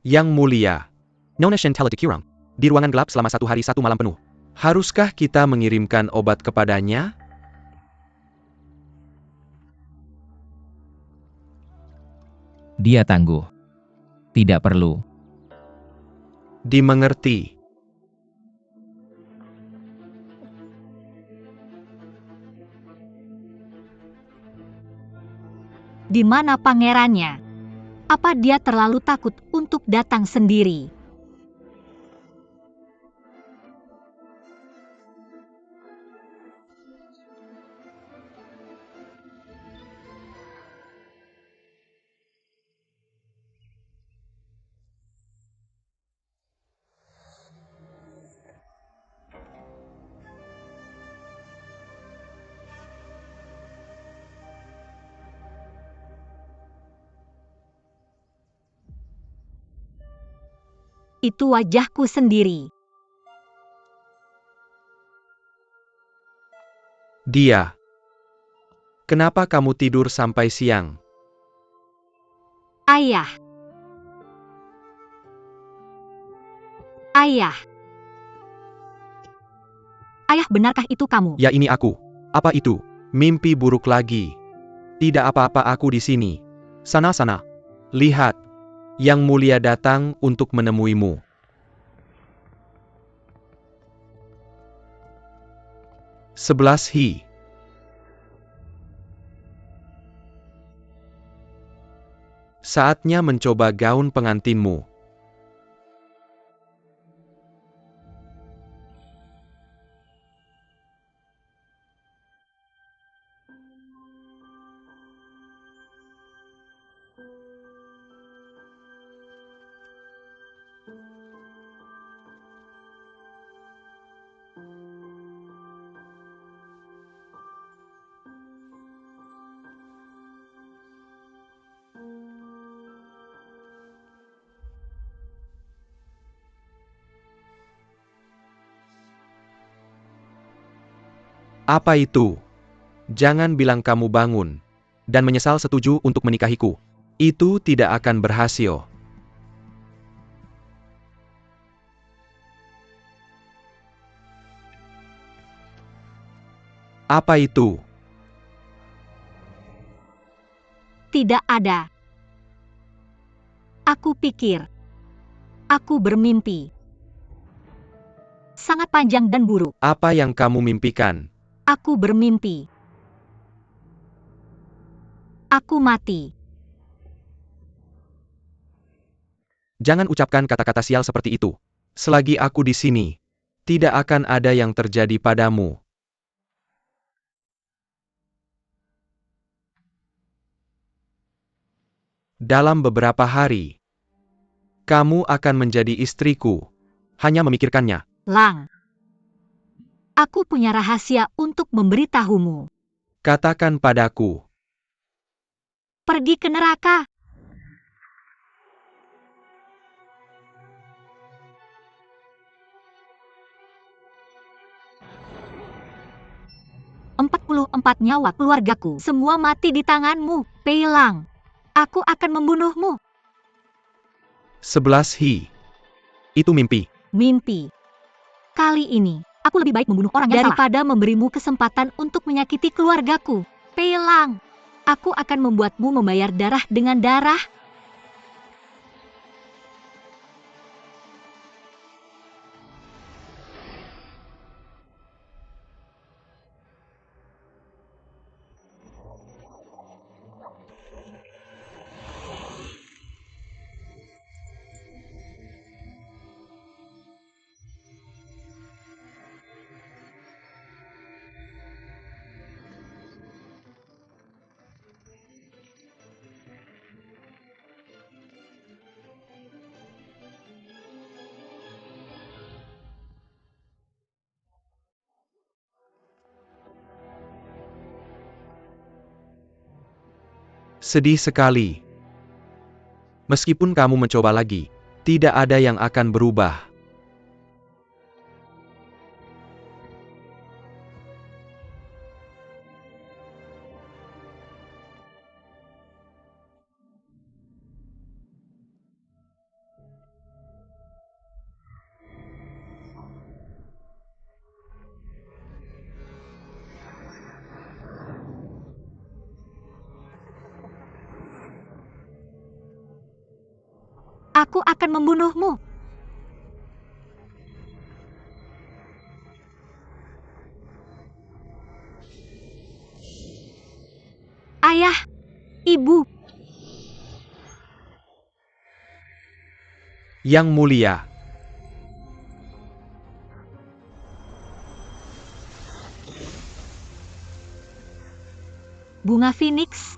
Yang Mulia, Nona Shen Teledekurang, di ruangan gelap selama 1 hari 1 malam penuh. Haruskah kita mengirimkan obat kepadanya? Dia tangguh. Tidak perlu. Dimengerti. Di mana pangerannya? Apa dia terlalu takut untuk datang sendiri? Itu wajahku sendiri. Dia. Kenapa kamu tidur sampai siang? Ayah. Ayah. Ayah, benarkah itu kamu? Ya, ini aku. Apa itu? Mimpi buruk lagi. Tidak apa-apa, aku di sini. Sana-sana. Lihat. Yang Mulia datang untuk menemuimu. Sebelas Hi. Saatnya mencoba gaun pengantinmu. Apa itu? Jangan bilang kamu bangun dan menyesal setuju untuk menikahiku. Itu tidak akan berhasil. Apa itu? Tidak ada. Aku pikir. Aku bermimpi. Sangat panjang dan buruk. Apa yang kamu mimpikan? Aku bermimpi. Aku mati. Jangan ucapkan kata-kata sial seperti itu. Selagi aku di sini, tidak akan ada yang terjadi padamu. Dalam beberapa hari, kamu akan menjadi istriku. Hanya memikirkannya. Lang. Aku punya rahasia untuk memberitahumu. Katakan padaku. Pergi ke neraka. "44 nyawa keluargaku, semua mati di tanganmu, Pei Lang. Aku akan membunuhmu." 11 Hi. Itu mimpi. Mimpi. Kali ini, aku lebih baik membunuh orang yang daripada memberimu kesempatan untuk menyakiti keluargaku. Pei Lang, aku akan membuatmu membayar darah dengan darah. Sedih sekali. Meskipun kamu mencoba lagi, tidak ada yang akan berubah. Aku akan membunuhmu. Ayah, Ibu, Yang Mulia. Bunga Phoenix.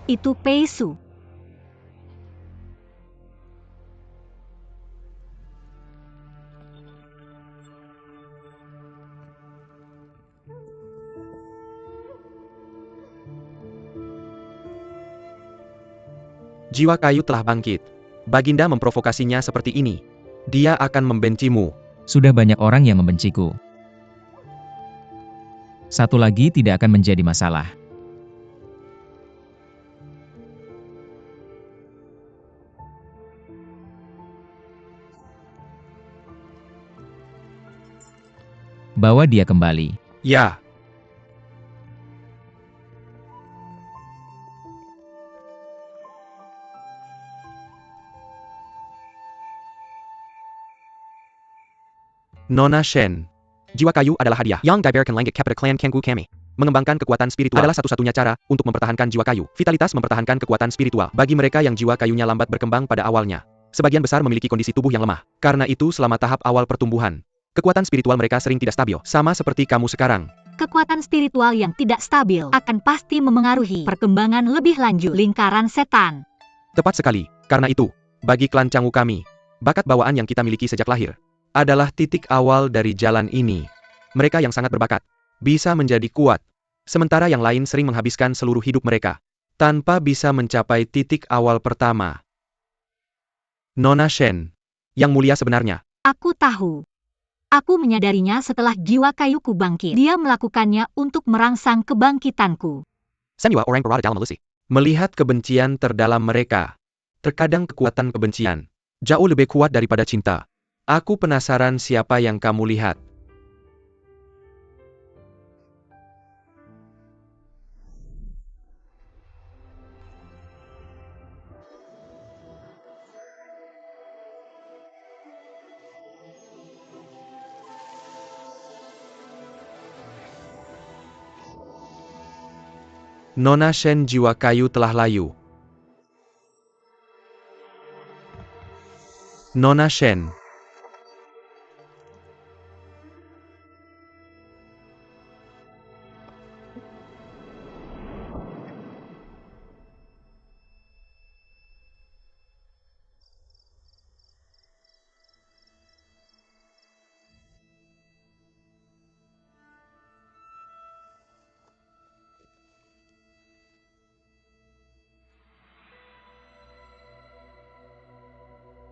Itu Peisu. Jiwa kayu telah bangkit. Baginda memprovokasinya seperti ini. Dia akan membencimu. Sudah banyak orang yang membenciku. Satu lagi tidak akan menjadi masalah. Bawa dia kembali. Ya. Nona Shen. Jiwa kayu adalah hadiah. Yang diberikan langit kepada klan Kanggu kami. Mengembangkan kekuatan spiritual adalah satu-satunya cara untuk mempertahankan jiwa kayu. Vitalitas mempertahankan kekuatan spiritual bagi mereka yang jiwa kayunya lambat berkembang pada awalnya. Sebagian besar memiliki kondisi tubuh yang lemah. Karena itu selama tahap awal pertumbuhan, kekuatan spiritual mereka sering tidak stabil. Sama seperti kamu sekarang. Kekuatan spiritual yang tidak stabil akan pasti memengaruhi perkembangan lebih lanjut lingkaran setan. Tepat sekali. Karena itu, bagi klan Canggu kami, bakat bawaan yang kita miliki sejak lahir adalah titik awal dari jalan ini. Mereka yang sangat berbakat bisa menjadi kuat, sementara yang lain sering menghabiskan seluruh hidup mereka tanpa bisa mencapai titik awal pertama. Nona Shen, yang mulia sebenarnya. Aku tahu. Aku menyadarinya setelah jiwa kayuku bangkit. Dia melakukannya untuk merangsang kebangkitanku. Senua orang berada dalam ilusi. Melihat kebencian terdalam mereka. Terkadang kekuatan kebencian jauh lebih kuat daripada cinta. Aku penasaran siapa yang kamu lihat. Nona Shen jiwa kayu telah layu. Nona Shen.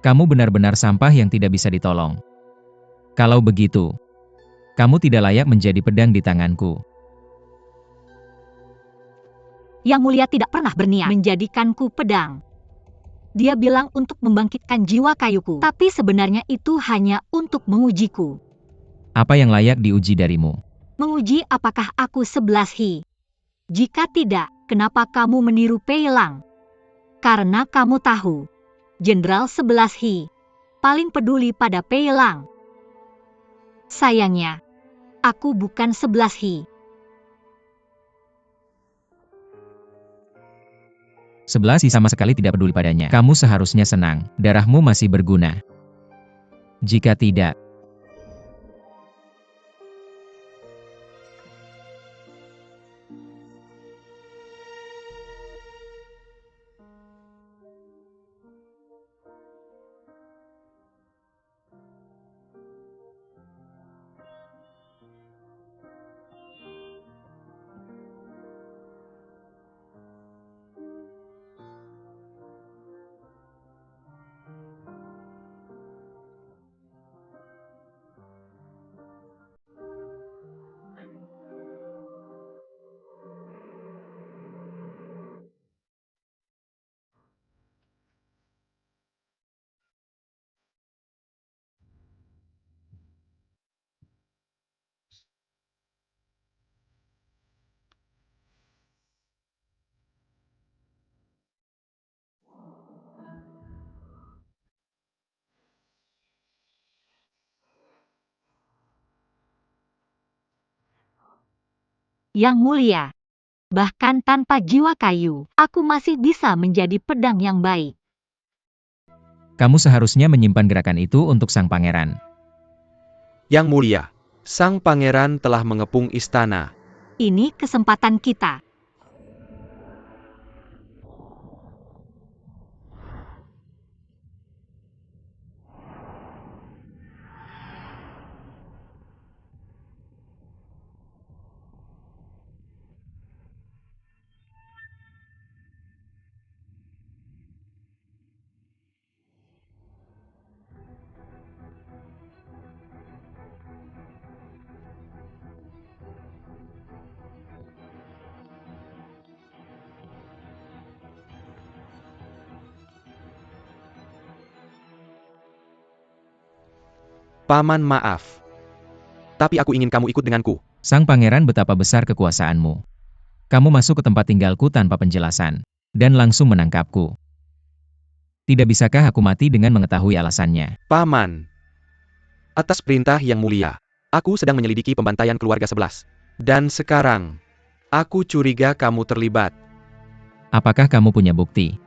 Kamu benar-benar sampah yang tidak bisa ditolong. Kalau begitu, kamu tidak layak menjadi pedang di tanganku. Yang Mulia tidak pernah berniat menjadikanku pedang. Dia bilang untuk membangkitkan jiwa kayuku, tapi sebenarnya itu hanya untuk mengujiku. Apa yang layak diuji darimu? Menguji apakah aku 11 Hi. Jika tidak, kenapa kamu meniru Pei Lang? Karena kamu tahu, Jenderal 11 Hi paling peduli pada Pei Lang. Sayangnya, aku bukan 11 Hi. 11 Hi sama sekali tidak peduli padanya. Kamu seharusnya senang, darahmu masih berguna. Jika tidak, Yang mulia, bahkan tanpa jiwa kayu, aku masih bisa menjadi pedang yang baik. Kamu seharusnya menyimpan gerakan itu untuk sang pangeran. Yang mulia, sang pangeran telah mengepung istana. Ini kesempatan kita. Paman maaf. Tapi aku ingin kamu ikut denganku. Sang pangeran betapa besar kekuasaanmu. Kamu masuk ke tempat tinggalku tanpa penjelasan, dan langsung menangkapku. Tidak bisakah aku mati dengan mengetahui alasannya? Paman. Atas perintah yang mulia, aku sedang menyelidiki pembantaian keluarga 11. Dan sekarang, aku curiga kamu terlibat. Apakah kamu punya bukti?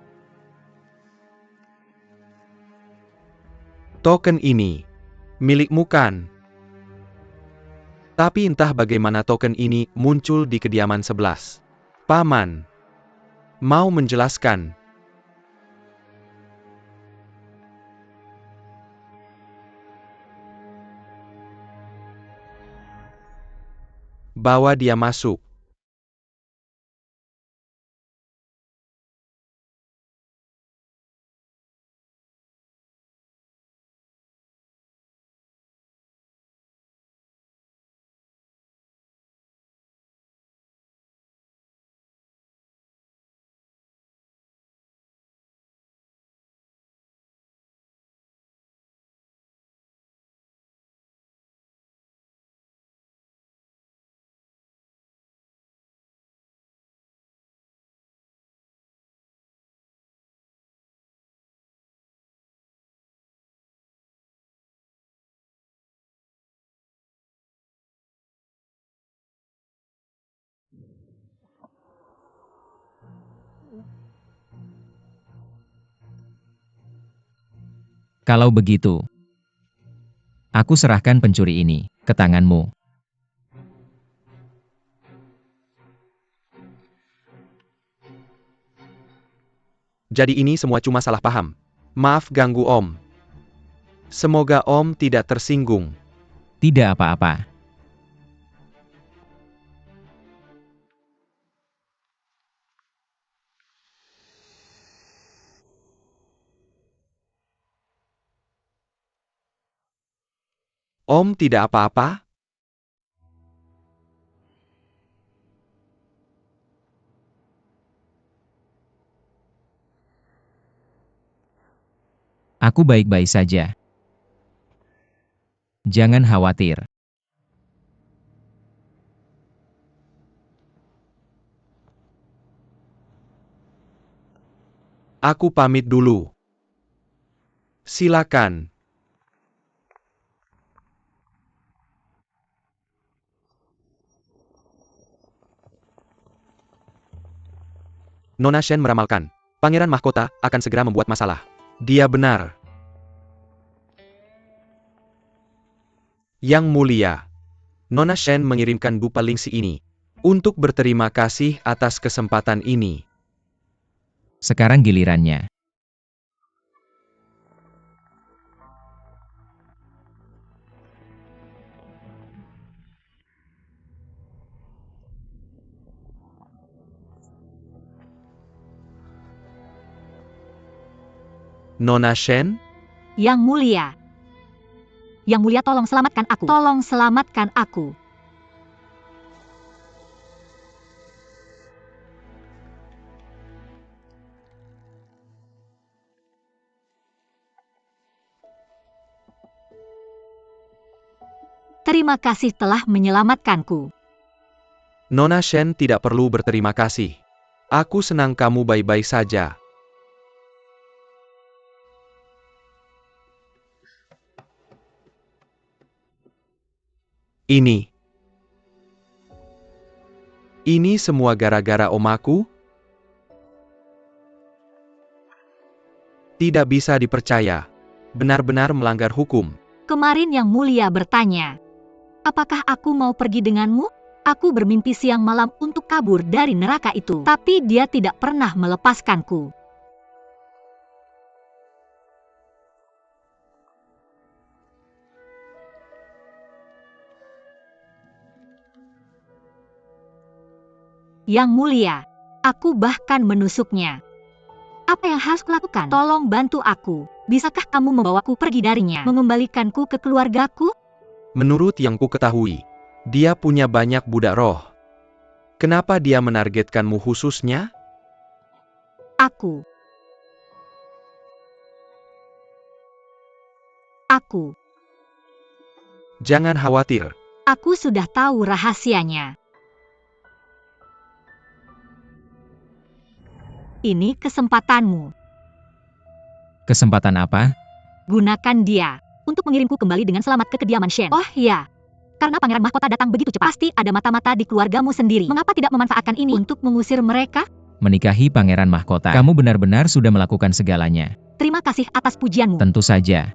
Token ini, milikmu kan? Tapi entah bagaimana token ini muncul di kediaman 11. Paman, mau menjelaskan? Bawa dia masuk. Kalau begitu, aku serahkan pencuri ini ke tanganmu. Jadi ini semua cuma salah paham. Maaf ganggu Om. Semoga Om tidak tersinggung. Tidak apa-apa. Om tidak apa-apa? Aku baik-baik saja. Jangan khawatir. Aku pamit dulu. Silakan. Nona Shen meramalkan, Pangeran Mahkota akan segera membuat masalah. Dia benar. Yang mulia, Nona Shen mengirimkan dupa Lingxi ini untuk berterima kasih atas kesempatan ini. Sekarang gilirannya. Nona Shen? Yang mulia. Yang mulia, tolong selamatkan aku. Tolong selamatkan aku. Terima kasih telah menyelamatkanku. Nona Shen tidak perlu berterima kasih. Aku senang kamu baik-baik saja. Ini. Ini semua gara-gara omaku? Tidak bisa dipercaya. Benar-benar melanggar hukum. Kemarin Yang Mulia bertanya, apakah aku mau pergi denganmu? Aku bermimpi siang malam untuk kabur dari neraka itu, tapi dia tidak pernah melepaskanku. Yang Mulia, aku bahkan menusuknya. Apa yang harus kulakukan? Tolong bantu aku. Bisakah kamu membawaku pergi darinya, mengembalikanku ke keluargaku? Menurut yang ku ketahui, dia punya banyak budak roh. Kenapa dia menargetkanmu khususnya? Aku Jangan khawatir. Aku sudah tahu rahasianya. Ini kesempatanmu. Kesempatan apa? Gunakan dia untuk mengirimku kembali dengan selamat ke kediaman Shen. Oh ya, karena Pangeran Mahkota datang begitu cepat, pasti ada mata-mata di keluargamu sendiri. Mengapa tidak memanfaatkan ini untuk mengusir mereka? Menikahi Pangeran Mahkota. Kamu benar-benar sudah melakukan segalanya. Terima kasih atas pujianmu. Tentu saja.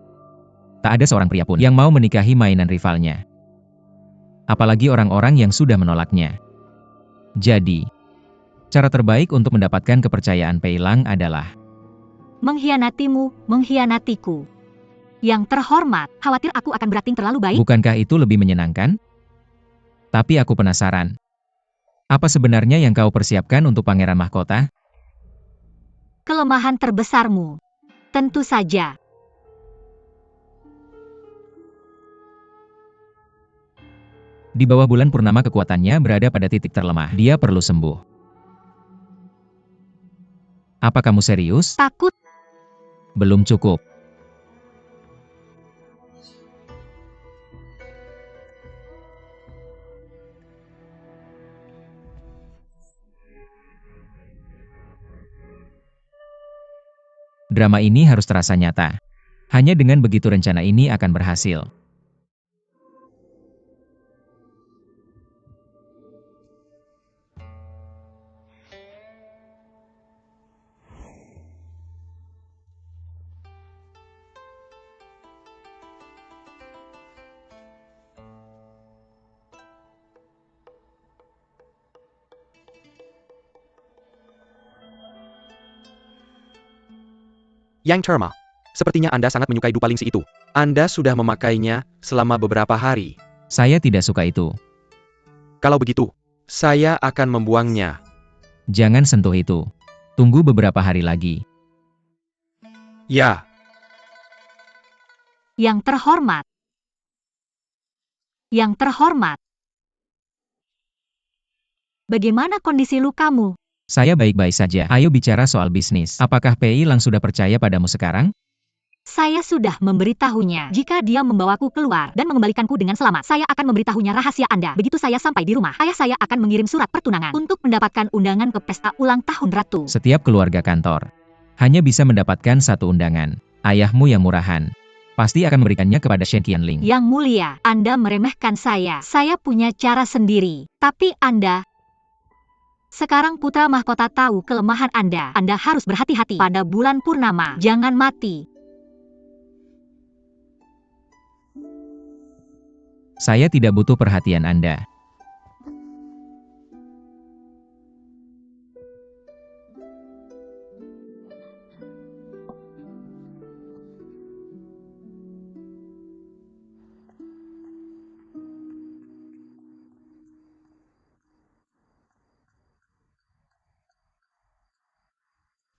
Tak ada seorang pria pun yang mau menikahi mainan rivalnya. Apalagi orang-orang yang sudah menolaknya. Jadi, cara terbaik untuk mendapatkan kepercayaan Pei Lang adalah Mengkhianatimu, mengkhianatiku. Yang terhormat, khawatir aku akan berating terlalu baik? bukankah itu lebih menyenangkan? Tapi aku penasaran. Apa sebenarnya yang kau persiapkan untuk Pangeran Mahkota? Kelemahan terbesarmu. Tentu saja. Di bawah bulan purnama kekuatannya berada pada titik terlemah. Dia perlu sembuh. Apa kamu serius? Takut. Belum cukup. Drama ini harus terasa nyata. Hanya dengan begitu rencana ini akan berhasil. Yang Terma, sepertinya Anda sangat menyukai dupa lingsi itu. Anda sudah memakainya selama beberapa hari. Saya tidak suka itu. Kalau begitu, saya akan membuangnya. Jangan sentuh itu. Tunggu beberapa hari lagi. Ya, Yang terhormat. Yang terhormat. Bagaimana kondisi lukamu? Saya baik-baik saja. Ayo bicara soal bisnis. Apakah Pei Lang sudah percaya padamu sekarang? Saya sudah memberitahunya. Jika dia membawaku keluar dan mengembalikanku dengan selamat, saya akan memberitahunya rahasia Anda. Begitu saya sampai di rumah, ayah saya akan mengirim surat pertunangan untuk mendapatkan undangan ke pesta ulang tahun Ratu. Setiap keluarga kantor hanya bisa mendapatkan satu undangan. Ayahmu yang murahan pasti akan memberikannya kepada Shen Qianling. Yang Mulia, Anda meremehkan saya. Saya punya cara sendiri. Tapi Anda... Sekarang Putra Mahkota tahu kelemahan Anda. Anda harus berhati-hati pada bulan purnama. Jangan mati. Saya tidak butuh perhatian Anda.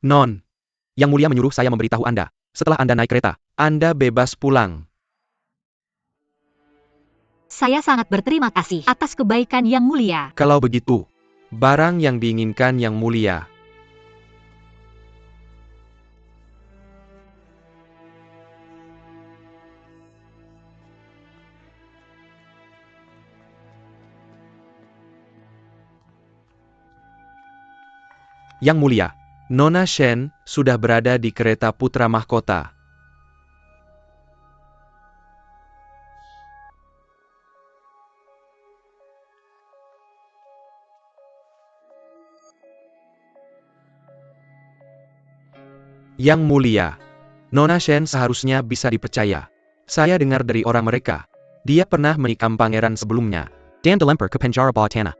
Non. Yang Mulia menyuruh saya memberitahu Anda. Setelah Anda naik kereta, Anda bebas pulang. Saya sangat berterima kasih atas kebaikan Yang Mulia. Kalau begitu, barang yang diinginkan Yang Mulia. Yang Mulia, Nona Shen sudah berada di kereta Putra Mahkota. Yang mulia, Nona Shen seharusnya bisa dipercaya. Saya dengar dari orang mereka. Dia pernah menikam pangeran sebelumnya. Dan dilempar ke penjara bawah tanah.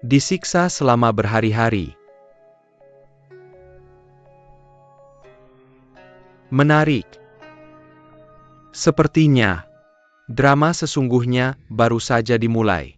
Disiksa selama berhari-hari. Menarik. Sepertinya, drama sesungguhnya baru saja dimulai.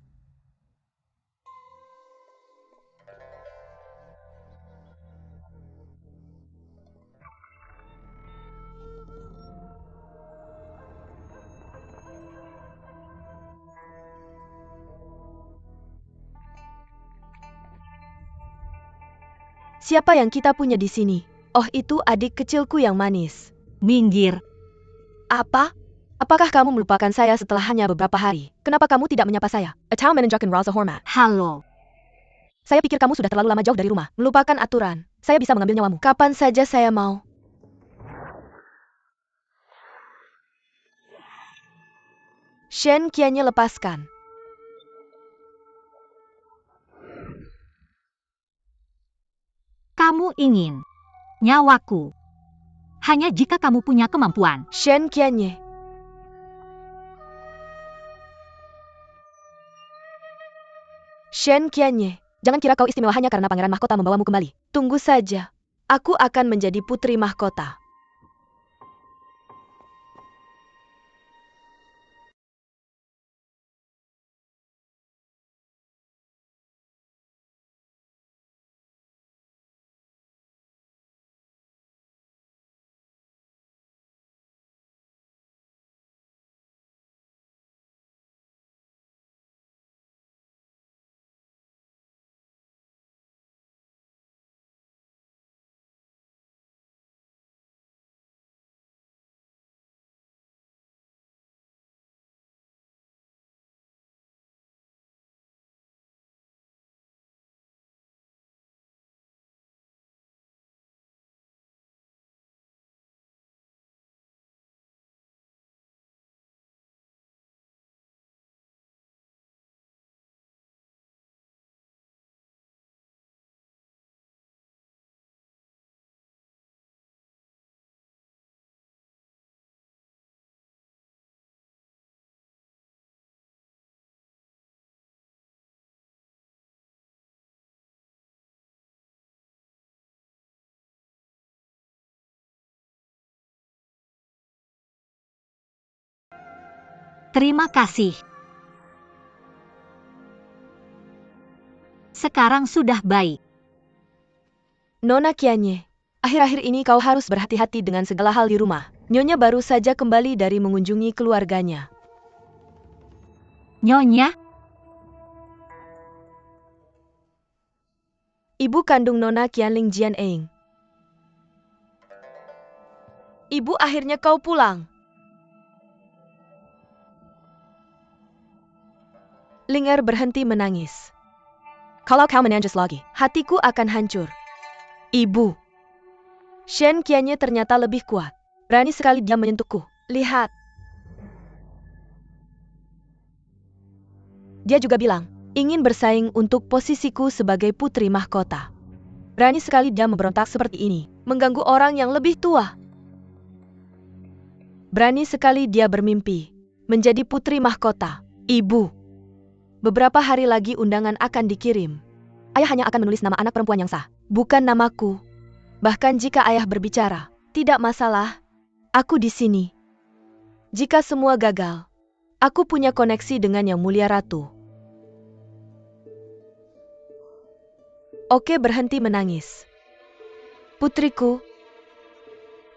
Siapa yang kita punya di sini? Oh, itu adik kecilku yang manis. Minggir. Apa? Apakah kamu melupakan saya setelah hanya beberapa hari? Kenapa kamu tidak menyapa saya? Atau menunjukkan rasa hormat? Halo. Saya pikir kamu sudah terlalu lama jauh dari rumah. Melupakan aturan. Saya bisa mengambil nyawamu kapan saja saya mau. Shen Qianye, lepaskan. Kamu ingin nyawaku hanya jika kamu punya kemampuan. Shen Qianye. Shen Qianye, jangan kira kau istimewa hanya karena pangeran mahkota membawamu kembali. Tunggu saja. Aku akan menjadi putri mahkota. Terima kasih. Sekarang sudah baik. Nona Qianye, akhir-akhir ini kau harus berhati-hati dengan segala hal di rumah. Nyonya baru saja kembali dari mengunjungi keluarganya. Nyonya, Ibu kandung Nona Qianling, Jian Eng. Ibu, akhirnya kau pulang. Linger berhenti menangis. Kalau kau menangis lagi, hatiku akan hancur. Ibu. Shen Qianye ternyata lebih kuat. Berani sekali dia menyentuhku. Lihat. Dia juga bilang, ingin bersaing untuk posisiku sebagai putri mahkota. Berani sekali dia memberontak seperti ini, mengganggu orang yang lebih tua. Berani sekali dia bermimpi, menjadi putri mahkota. Ibu. Beberapa hari lagi undangan akan dikirim. Ayah hanya akan menulis nama anak perempuan yang sah, bukan namaku. Bahkan jika ayah berbicara, tidak masalah. Aku di sini. Jika semua gagal, aku punya koneksi dengan Yang Mulia Ratu. Oke, berhenti menangis. Putriku,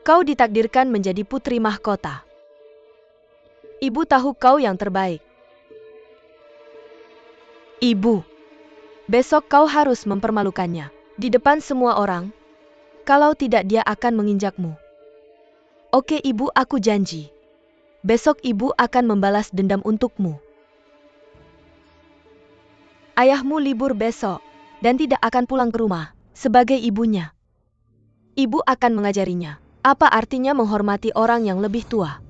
kau ditakdirkan menjadi putri mahkota. Ibu tahu kau yang terbaik. Ibu, besok kau harus mempermalukannya di depan semua orang. Kalau tidak, dia akan menginjakmu. Oke ibu, aku janji. Besok ibu akan membalas dendam untukmu. Ayahmu libur besok dan tidak akan pulang ke rumah. Sebagai ibunya, ibu akan mengajarinya apa artinya menghormati orang yang lebih tua.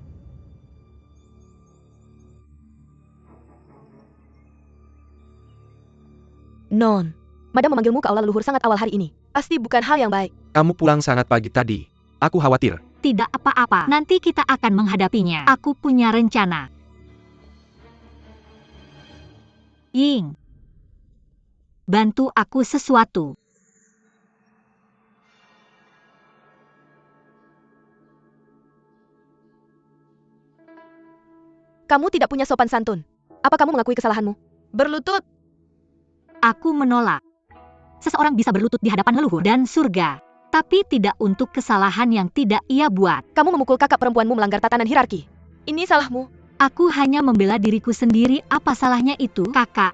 Non, Madam memanggilmu ke aula leluhur sangat awal hari ini. Pasti bukan hal yang baik. Kamu pulang sangat pagi tadi. Aku khawatir. Tidak apa-apa, nanti kita akan menghadapinya. Aku punya rencana. Ying, bantu aku sesuatu. Kamu tidak punya sopan santun. Apa kamu mengakui kesalahanmu? Berlutut. Aku menolak. Seseorang bisa berlutut di hadapan leluhur dan surga, tapi tidak untuk kesalahan yang tidak ia buat. Kamu memukul kakak perempuanmu melanggar tatanan hierarki. Ini salahmu. Aku hanya membela diriku sendiri, apa salahnya itu, kakak?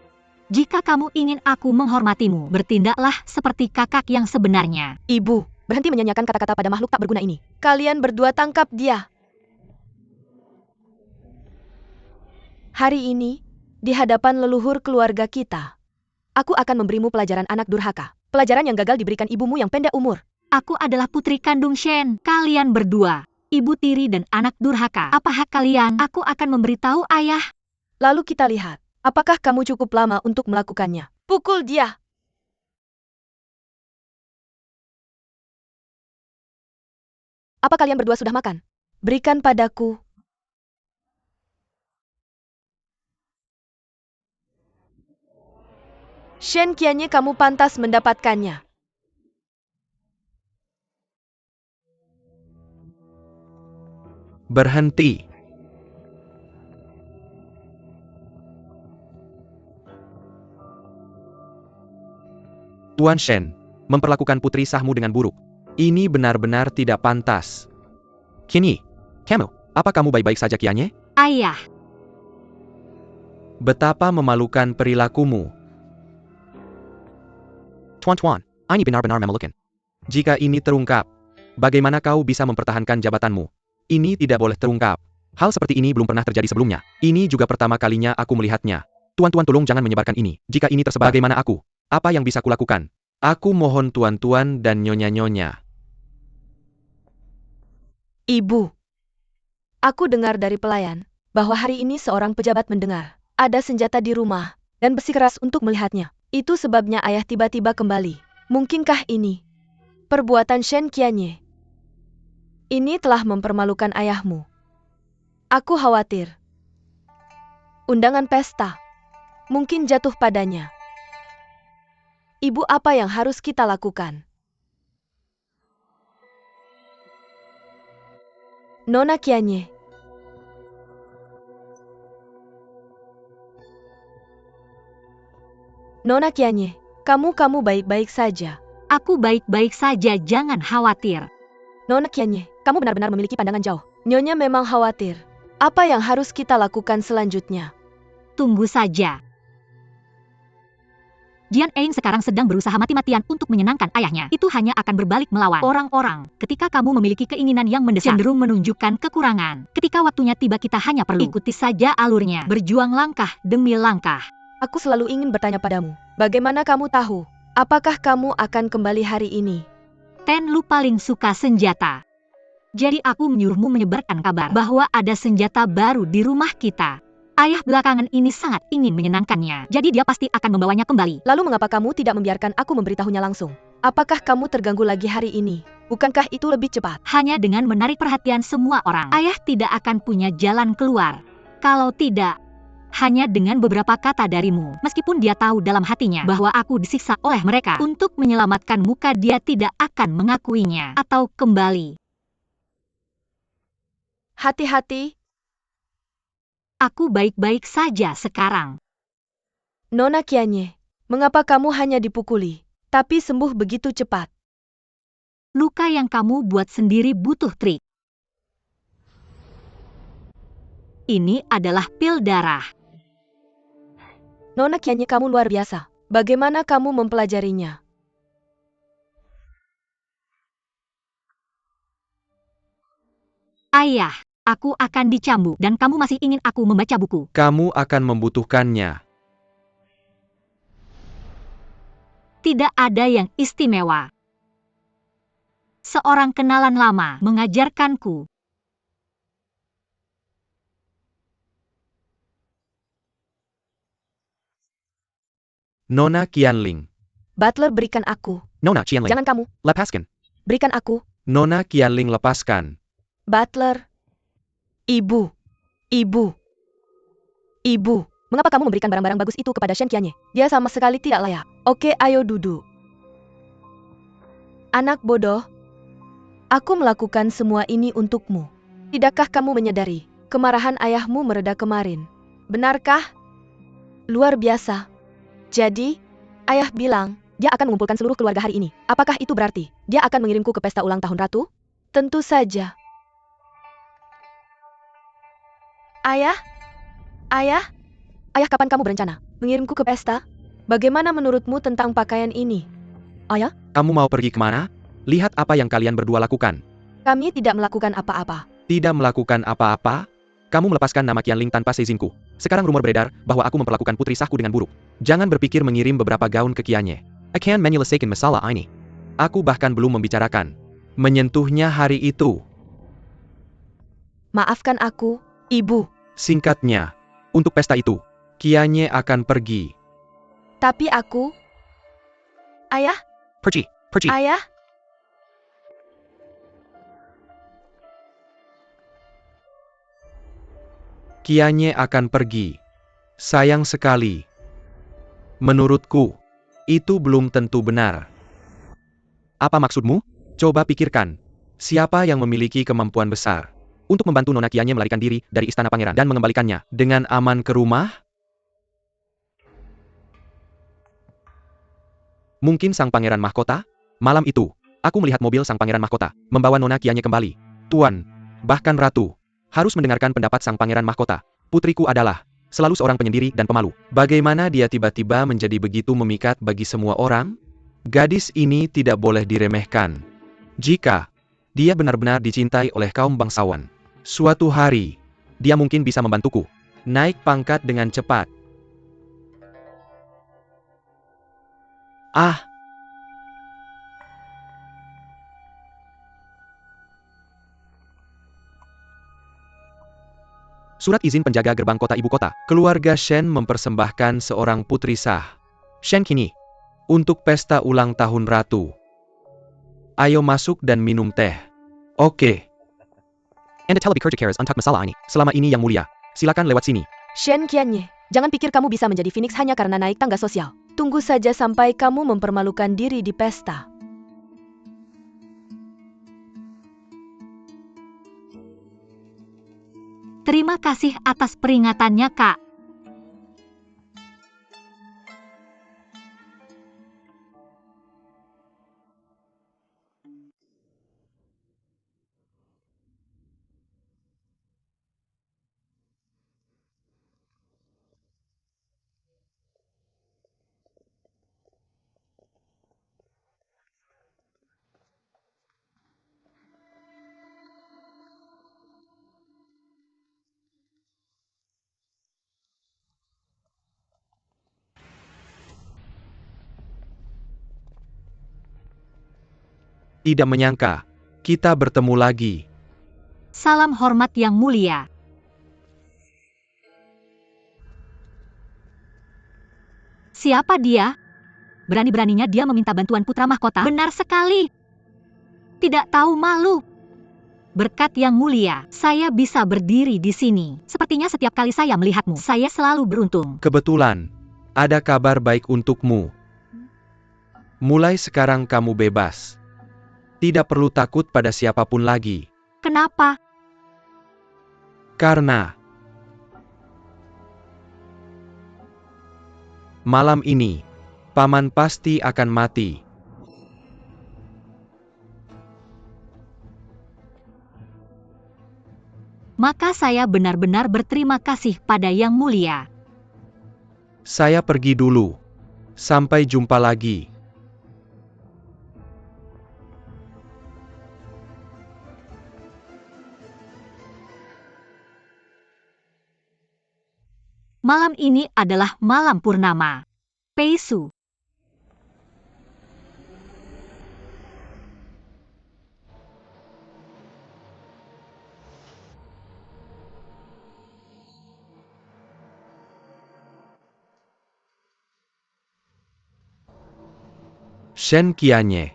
Jika kamu ingin aku menghormatimu, bertindaklah seperti kakak yang sebenarnya. Ibu, berhenti menyanyikan kata-kata pada makhluk tak berguna ini. Kalian berdua tangkap dia. Hari ini, di hadapan leluhur keluarga kita, aku akan memberimu pelajaran anak durhaka. Pelajaran yang gagal diberikan ibumu yang pendek umur. Aku adalah putri kandung Shen. Kalian berdua, ibu tiri dan anak durhaka. Apa hak kalian? Aku akan memberitahu ayah. Lalu kita lihat, apakah kamu cukup lama untuk melakukannya. Pukul dia. Apa kalian berdua sudah makan? Berikan padaku. Shen Qianye, kamu pantas mendapatkannya. Berhenti. Tuan Shen, memperlakukan putri sahmu dengan buruk. Ini benar-benar tidak pantas. Kini, kamu, apa kamu baik-baik saja, Qianye? Ayah, Betapa memalukan perilakumu. Tuan, ini benar-benar memalukan. Jika ini terungkap, bagaimana kau bisa mempertahankan jabatanmu? Ini tidak boleh terungkap. Hal seperti ini belum pernah terjadi sebelumnya. Ini juga pertama kalinya aku melihatnya. Tuan, tolong jangan menyebarkan ini. Jika ini tersebar, bagaimana aku? Apa yang bisa kulakukan? Aku mohon tuan-tuan dan nyonya-nyonya. Ibu, aku dengar dari pelayan bahwa hari ini seorang pejabat mendengar ada senjata di rumah dan bersikeras untuk melihatnya. Itu sebabnya ayah tiba-tiba kembali. Mungkinkah ini perbuatan Shen Qianye? Ini telah mempermalukan ayahmu. Aku khawatir undangan pesta mungkin jatuh padanya. Ibu, apa yang harus kita lakukan? Nona Qianye. Nona Qianye, kamu baik-baik saja. aku baik-baik saja, jangan khawatir. Nona Qianye, kamu benar-benar memiliki pandangan jauh. Nyonya memang khawatir. Apa yang harus kita lakukan selanjutnya? Tunggu saja. Jian Eng sekarang sedang berusaha mati-matian untuk menyenangkan ayahnya. Itu hanya akan berbalik melawan orang-orang. Ketika kamu memiliki keinginan yang mendesak, cenderung menunjukkan kekurangan. Ketika waktunya tiba, kita hanya perlu ikuti saja alurnya. Berjuang langkah demi langkah. Aku selalu ingin bertanya padamu, bagaimana kamu tahu? Apakah kamu akan kembali hari ini? Ten Lu paling suka senjata. Jadi aku menyuruhmu menyebarkan kabar bahwa ada senjata baru di rumah kita. Ayah belakangan ini sangat ingin menyenangkannya, jadi dia pasti akan membawanya kembali. Lalu mengapa kamu tidak membiarkan aku memberitahunya langsung? Apakah kamu terganggu lagi hari ini? Bukankah itu lebih cepat? Hanya dengan menarik perhatian semua orang, ayah tidak akan punya jalan keluar. Kalau tidak, hanya dengan beberapa kata darimu. Meskipun dia tahu dalam hatinya bahwa aku disiksa oleh mereka, untuk menyelamatkan muka dia tidak akan mengakuinya atau kembali. Hati-hati. Aku baik-baik saja sekarang. Nona Qianye, mengapa kamu hanya dipukuli, tapi sembuh begitu cepat? Luka yang kamu buat sendiri butuh trik. Ini adalah pil darah. Nona Qianye, kamu luar biasa. Bagaimana kamu mempelajarinya? Ayah, aku akan dicambuk dan kamu masih ingin aku membaca buku. Kamu akan membutuhkannya. Tidak ada yang istimewa. Seorang kenalan lama mengajarkanku. Nona Qianling. Butler, berikan aku. Nona Qianling. Jangan kamu. Lepaskan. Berikan aku. Nona Qianling, lepaskan. Butler. Ibu. Ibu. Ibu. Mengapa kamu memberikan barang-barang bagus itu kepada Shen Qianye? Dia sama sekali tidak layak. Oke, ayo duduk. Anak bodoh. Aku melakukan semua ini untukmu. Tidakkah kamu menyadari, kemarahan ayahmu mereda kemarin? Benarkah? Luar biasa. Jadi, ayah bilang, dia akan mengumpulkan seluruh keluarga hari ini. Apakah itu berarti, dia akan mengirimku ke pesta ulang tahun ratu? Tentu saja. Ayah? Ayah? Ayah, kapan kamu berencana mengirimku ke pesta? Bagaimana menurutmu tentang pakaian ini? Ayah? Kamu mau pergi kemana? Lihat apa yang kalian berdua lakukan. Kami tidak melakukan apa-apa. Tidak melakukan apa-apa? Kamu melepaskan nama Qianling tanpa seizinku. Sekarang rumor beredar bahwa aku memperlakukan putri sahku dengan buruk. Jangan berpikir mengirim beberapa gaun ke Qianye. Akan menyelesaikan masalah ini. Aku bahkan belum membicarakan menyentuhnya hari itu. Maafkan aku, Ibu. Singkatnya, untuk pesta itu, Qianye akan pergi. Tapi aku... Ayah? Pergi. Ayah? Qianye akan pergi. Sayang sekali. Menurutku, itu belum tentu benar. Apa maksudmu? Coba pikirkan. Siapa yang memiliki kemampuan besar untuk membantu Nona Qianye melarikan diri dari istana pangeran dan mengembalikannya dengan aman ke rumah? Mungkin sang pangeran mahkota? Malam itu, aku melihat mobil sang pangeran mahkota membawa Nona Qianye kembali. Tuan, bahkan ratu, harus mendengarkan pendapat sang pangeran mahkota. Putriku adalah selalu seorang penyendiri dan pemalu. Bagaimana dia tiba-tiba menjadi begitu memikat bagi semua orang? Gadis ini tidak boleh diremehkan. Jika dia benar-benar dicintai oleh kaum bangsawan, suatu hari, dia mungkin bisa membantuku naik pangkat dengan cepat. Ah! Surat izin penjaga gerbang kota ibu kota. Keluarga Shen mempersembahkan seorang putri sah, Shen Qianye, untuk pesta ulang tahun ratu. Ayo masuk dan minum teh. Oke. Anda telah bekerja keras untuk masalah ini. Selama ini yang mulia. Silakan lewat sini. Shen Qianye, jangan pikir kamu bisa menjadi Phoenix hanya karena naik tangga sosial. Tunggu saja sampai kamu mempermalukan diri di pesta. Terima kasih atas peringatannya, Kak. Tidak menyangka, kita bertemu lagi. Salam hormat yang mulia. Siapa dia? Berani-beraninya dia meminta bantuan putra mahkota? Benar sekali. Tidak tahu malu. Berkat yang mulia, saya bisa berdiri di sini. Sepertinya setiap kali saya melihatmu, saya selalu beruntung. Kebetulan, ada kabar baik untukmu. Mulai sekarang kamu bebas. Tidak perlu takut pada siapapun lagi. Kenapa? Karena malam ini, paman pasti akan mati. Maka saya benar-benar berterima kasih pada Yang Mulia. Saya pergi dulu. Sampai jumpa lagi. Malam ini adalah malam purnama. Peisu. Shen Qianye.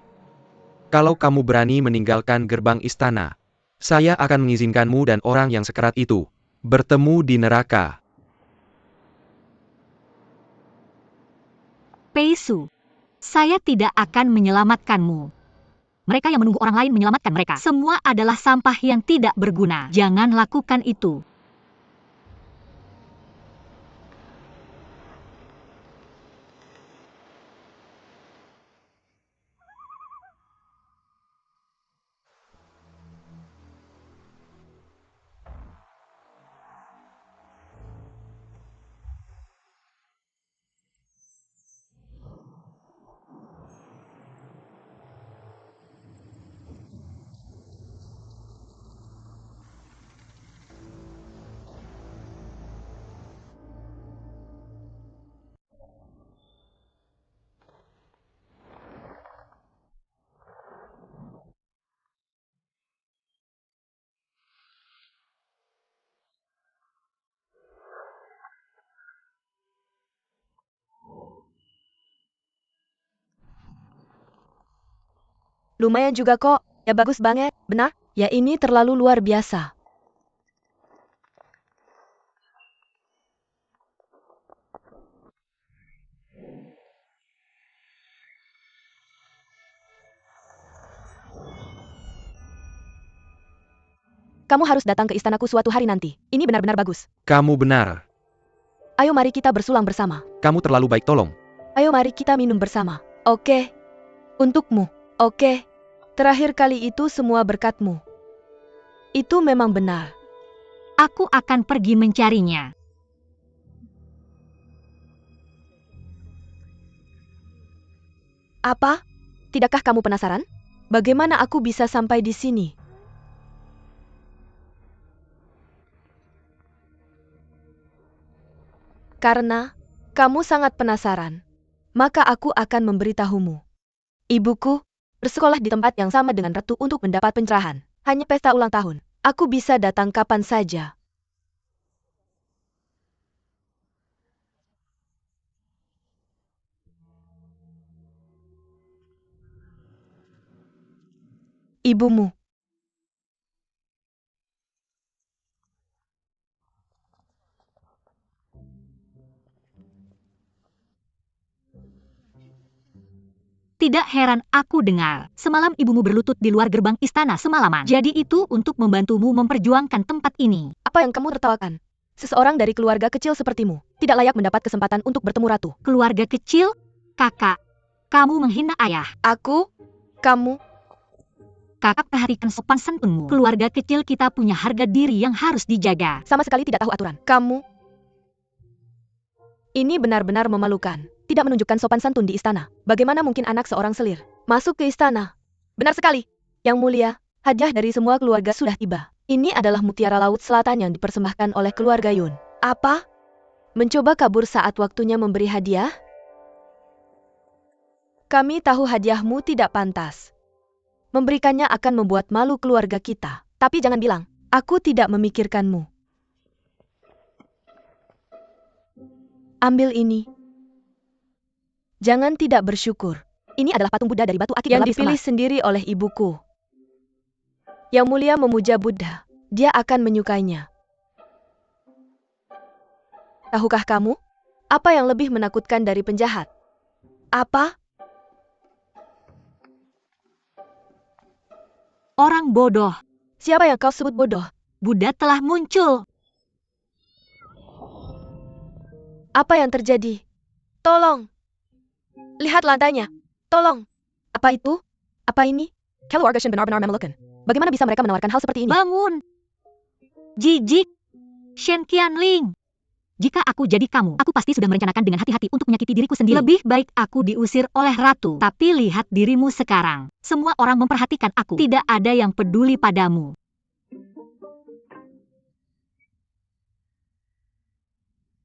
Kalau kamu berani meninggalkan gerbang istana, saya akan mengizinkanmu dan orang yang sekarat itu bertemu di neraka. Pei Su, saya tidak akan menyelamatkanmu. Mereka yang menunggu orang lain menyelamatkan mereka. Semua adalah sampah yang tidak berguna. Jangan lakukan itu. Lumayan juga kok. Ya bagus banget. Benar? Ya ini terlalu luar biasa. Kamu harus datang ke istanaku suatu hari nanti. Ini benar-benar bagus. Kamu benar. Ayo mari kita bersulang bersama. Kamu terlalu baik, tolong. Ayo mari kita minum bersama. Oke. Untukmu. Oke. Terakhir kali itu semua berkatmu. Itu memang benar. Aku akan pergi mencarinya. Apa? Tidakkah kamu penasaran? Bagaimana aku bisa sampai di sini? Karena kamu sangat penasaran, maka aku akan memberitahumu. Ibuku bersekolah di tempat yang sama dengan Ratu untuk mendapat pencerahan. Hanya pesta ulang tahun. Aku bisa datang kapan saja. Ibumu. Tidak heran aku dengar, semalam ibumu berlutut di luar gerbang istana semalaman. Jadi itu untuk membantumu memperjuangkan tempat ini. Apa yang kamu tertawakan? Seseorang dari keluarga kecil sepertimu tidak layak mendapat kesempatan untuk bertemu ratu. Keluarga kecil? Kakak, kamu menghina ayah. Aku? Kamu? Kakak perhatikan sopan santunmu. Keluarga kecil kita punya harga diri yang harus dijaga. Sama sekali tidak tahu aturan. Kamu? Ini benar-benar memalukan. Tidak menunjukkan sopan santun di istana. Bagaimana mungkin anak seorang selir masuk ke istana? Benar sekali. Yang mulia, hadiah dari semua keluarga sudah tiba. Ini adalah mutiara laut selatan yang dipersembahkan oleh keluarga Yun. Apa? Mencoba kabur saat waktunya memberi hadiah? Kami tahu hadiahmu tidak pantas. Memberikannya akan membuat malu keluarga kita. Tapi jangan bilang, aku tidak memikirkanmu. Ambil ini. Jangan tidak bersyukur. Ini adalah patung Buddha dari batu akik yang dipilih sendiri oleh ibuku. Yang mulia memuja Buddha. Dia akan menyukainya. Tahukah kamu? Apa yang lebih menakutkan dari penjahat? Apa? Orang bodoh. Siapa yang kau sebut bodoh? Buddha telah muncul. Apa yang terjadi? Tolong. Lihat lantainya. Tolong. Apa itu? Apa ini? Keluarga Shen benar-benar memelukan. Bagaimana bisa mereka menawarkan hal seperti ini? Bangun. Jijik. Shen Qianling. Jika aku jadi kamu, aku pasti sudah merencanakan dengan hati-hati untuk menyakiti diriku sendiri. Lebih baik aku diusir oleh ratu. Tapi lihat dirimu sekarang. Semua orang memperhatikan aku. Tidak ada yang peduli padamu.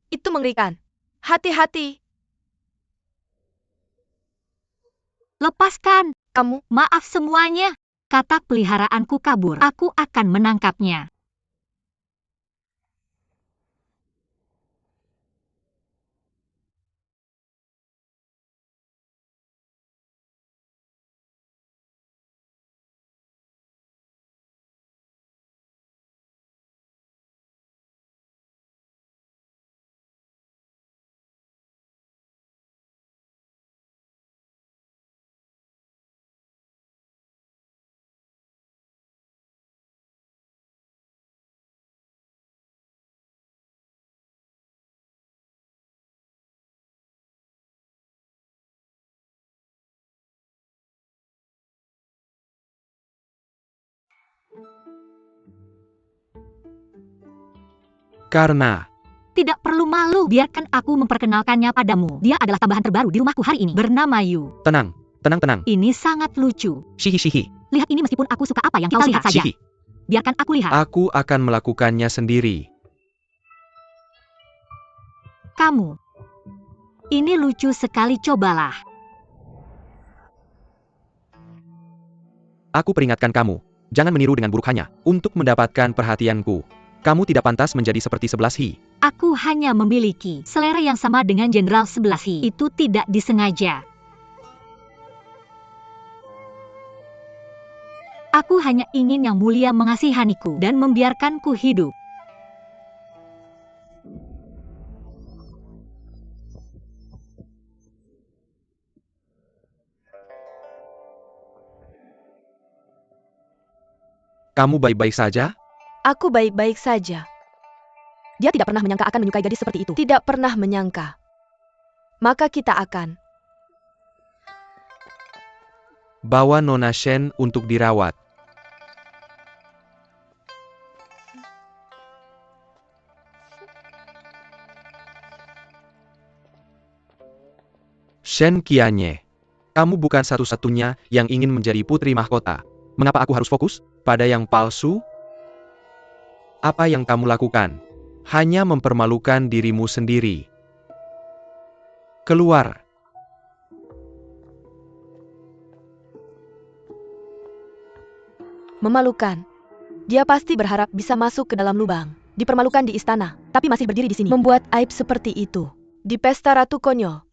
Itu mengerikan. Hati-hati. Lepaskan. Kamu. Maaf semuanya. Katak peliharaanku kabur. Aku akan menangkapnya. Karena Tidak perlu malu, biarkan aku memperkenalkannya padamu. Dia adalah tambahan terbaru di rumahku hari ini. Bernama Yu. tenang, tenang. Ini sangat lucu. Shihi. Lihat ini meskipun aku suka apa yang kau lihat saja. Shihi. Biarkan aku lihat. Aku akan melakukannya sendiri. Kamu. Ini lucu sekali, cobalah. Aku peringatkan kamu, jangan meniru dengan buruk hanya untuk mendapatkan perhatianku. Kamu tidak pantas menjadi seperti 11 Hi. Aku hanya memiliki selera yang sama dengan Jenderal 11 Hi. Itu tidak disengaja. Aku hanya ingin yang mulia mengasihaniku dan membiarkanku hidup. Kamu baik-baik saja? Aku baik-baik saja. Dia tidak pernah menyangka akan menyukai gadis seperti itu. Tidak pernah menyangka. Maka kita akan Bawa Nona Shen untuk dirawat. Shen Qianye, kamu bukan satu-satunya yang ingin menjadi putri mahkota. Mengapa aku harus fokus pada yang palsu? Apa yang kamu lakukan? Hanya mempermalukan dirimu sendiri. Keluar. memalukan. Dia pasti berharap bisa masuk ke dalam lubang. Dipermalukan di istana, tapi masih berdiri di sini. Membuat aib seperti itu. Di pesta Ratu Konyol.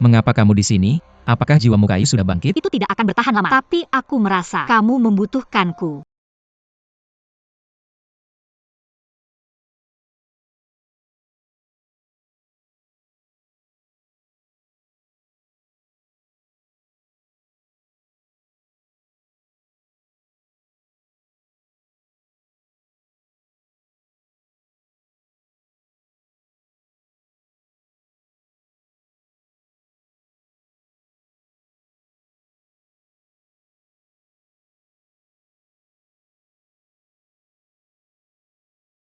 Mengapa kamu di sini? Apakah jiwamu kayu sudah bangkit? Itu tidak akan bertahan lama. Tapi aku merasa kamu membutuhkanku.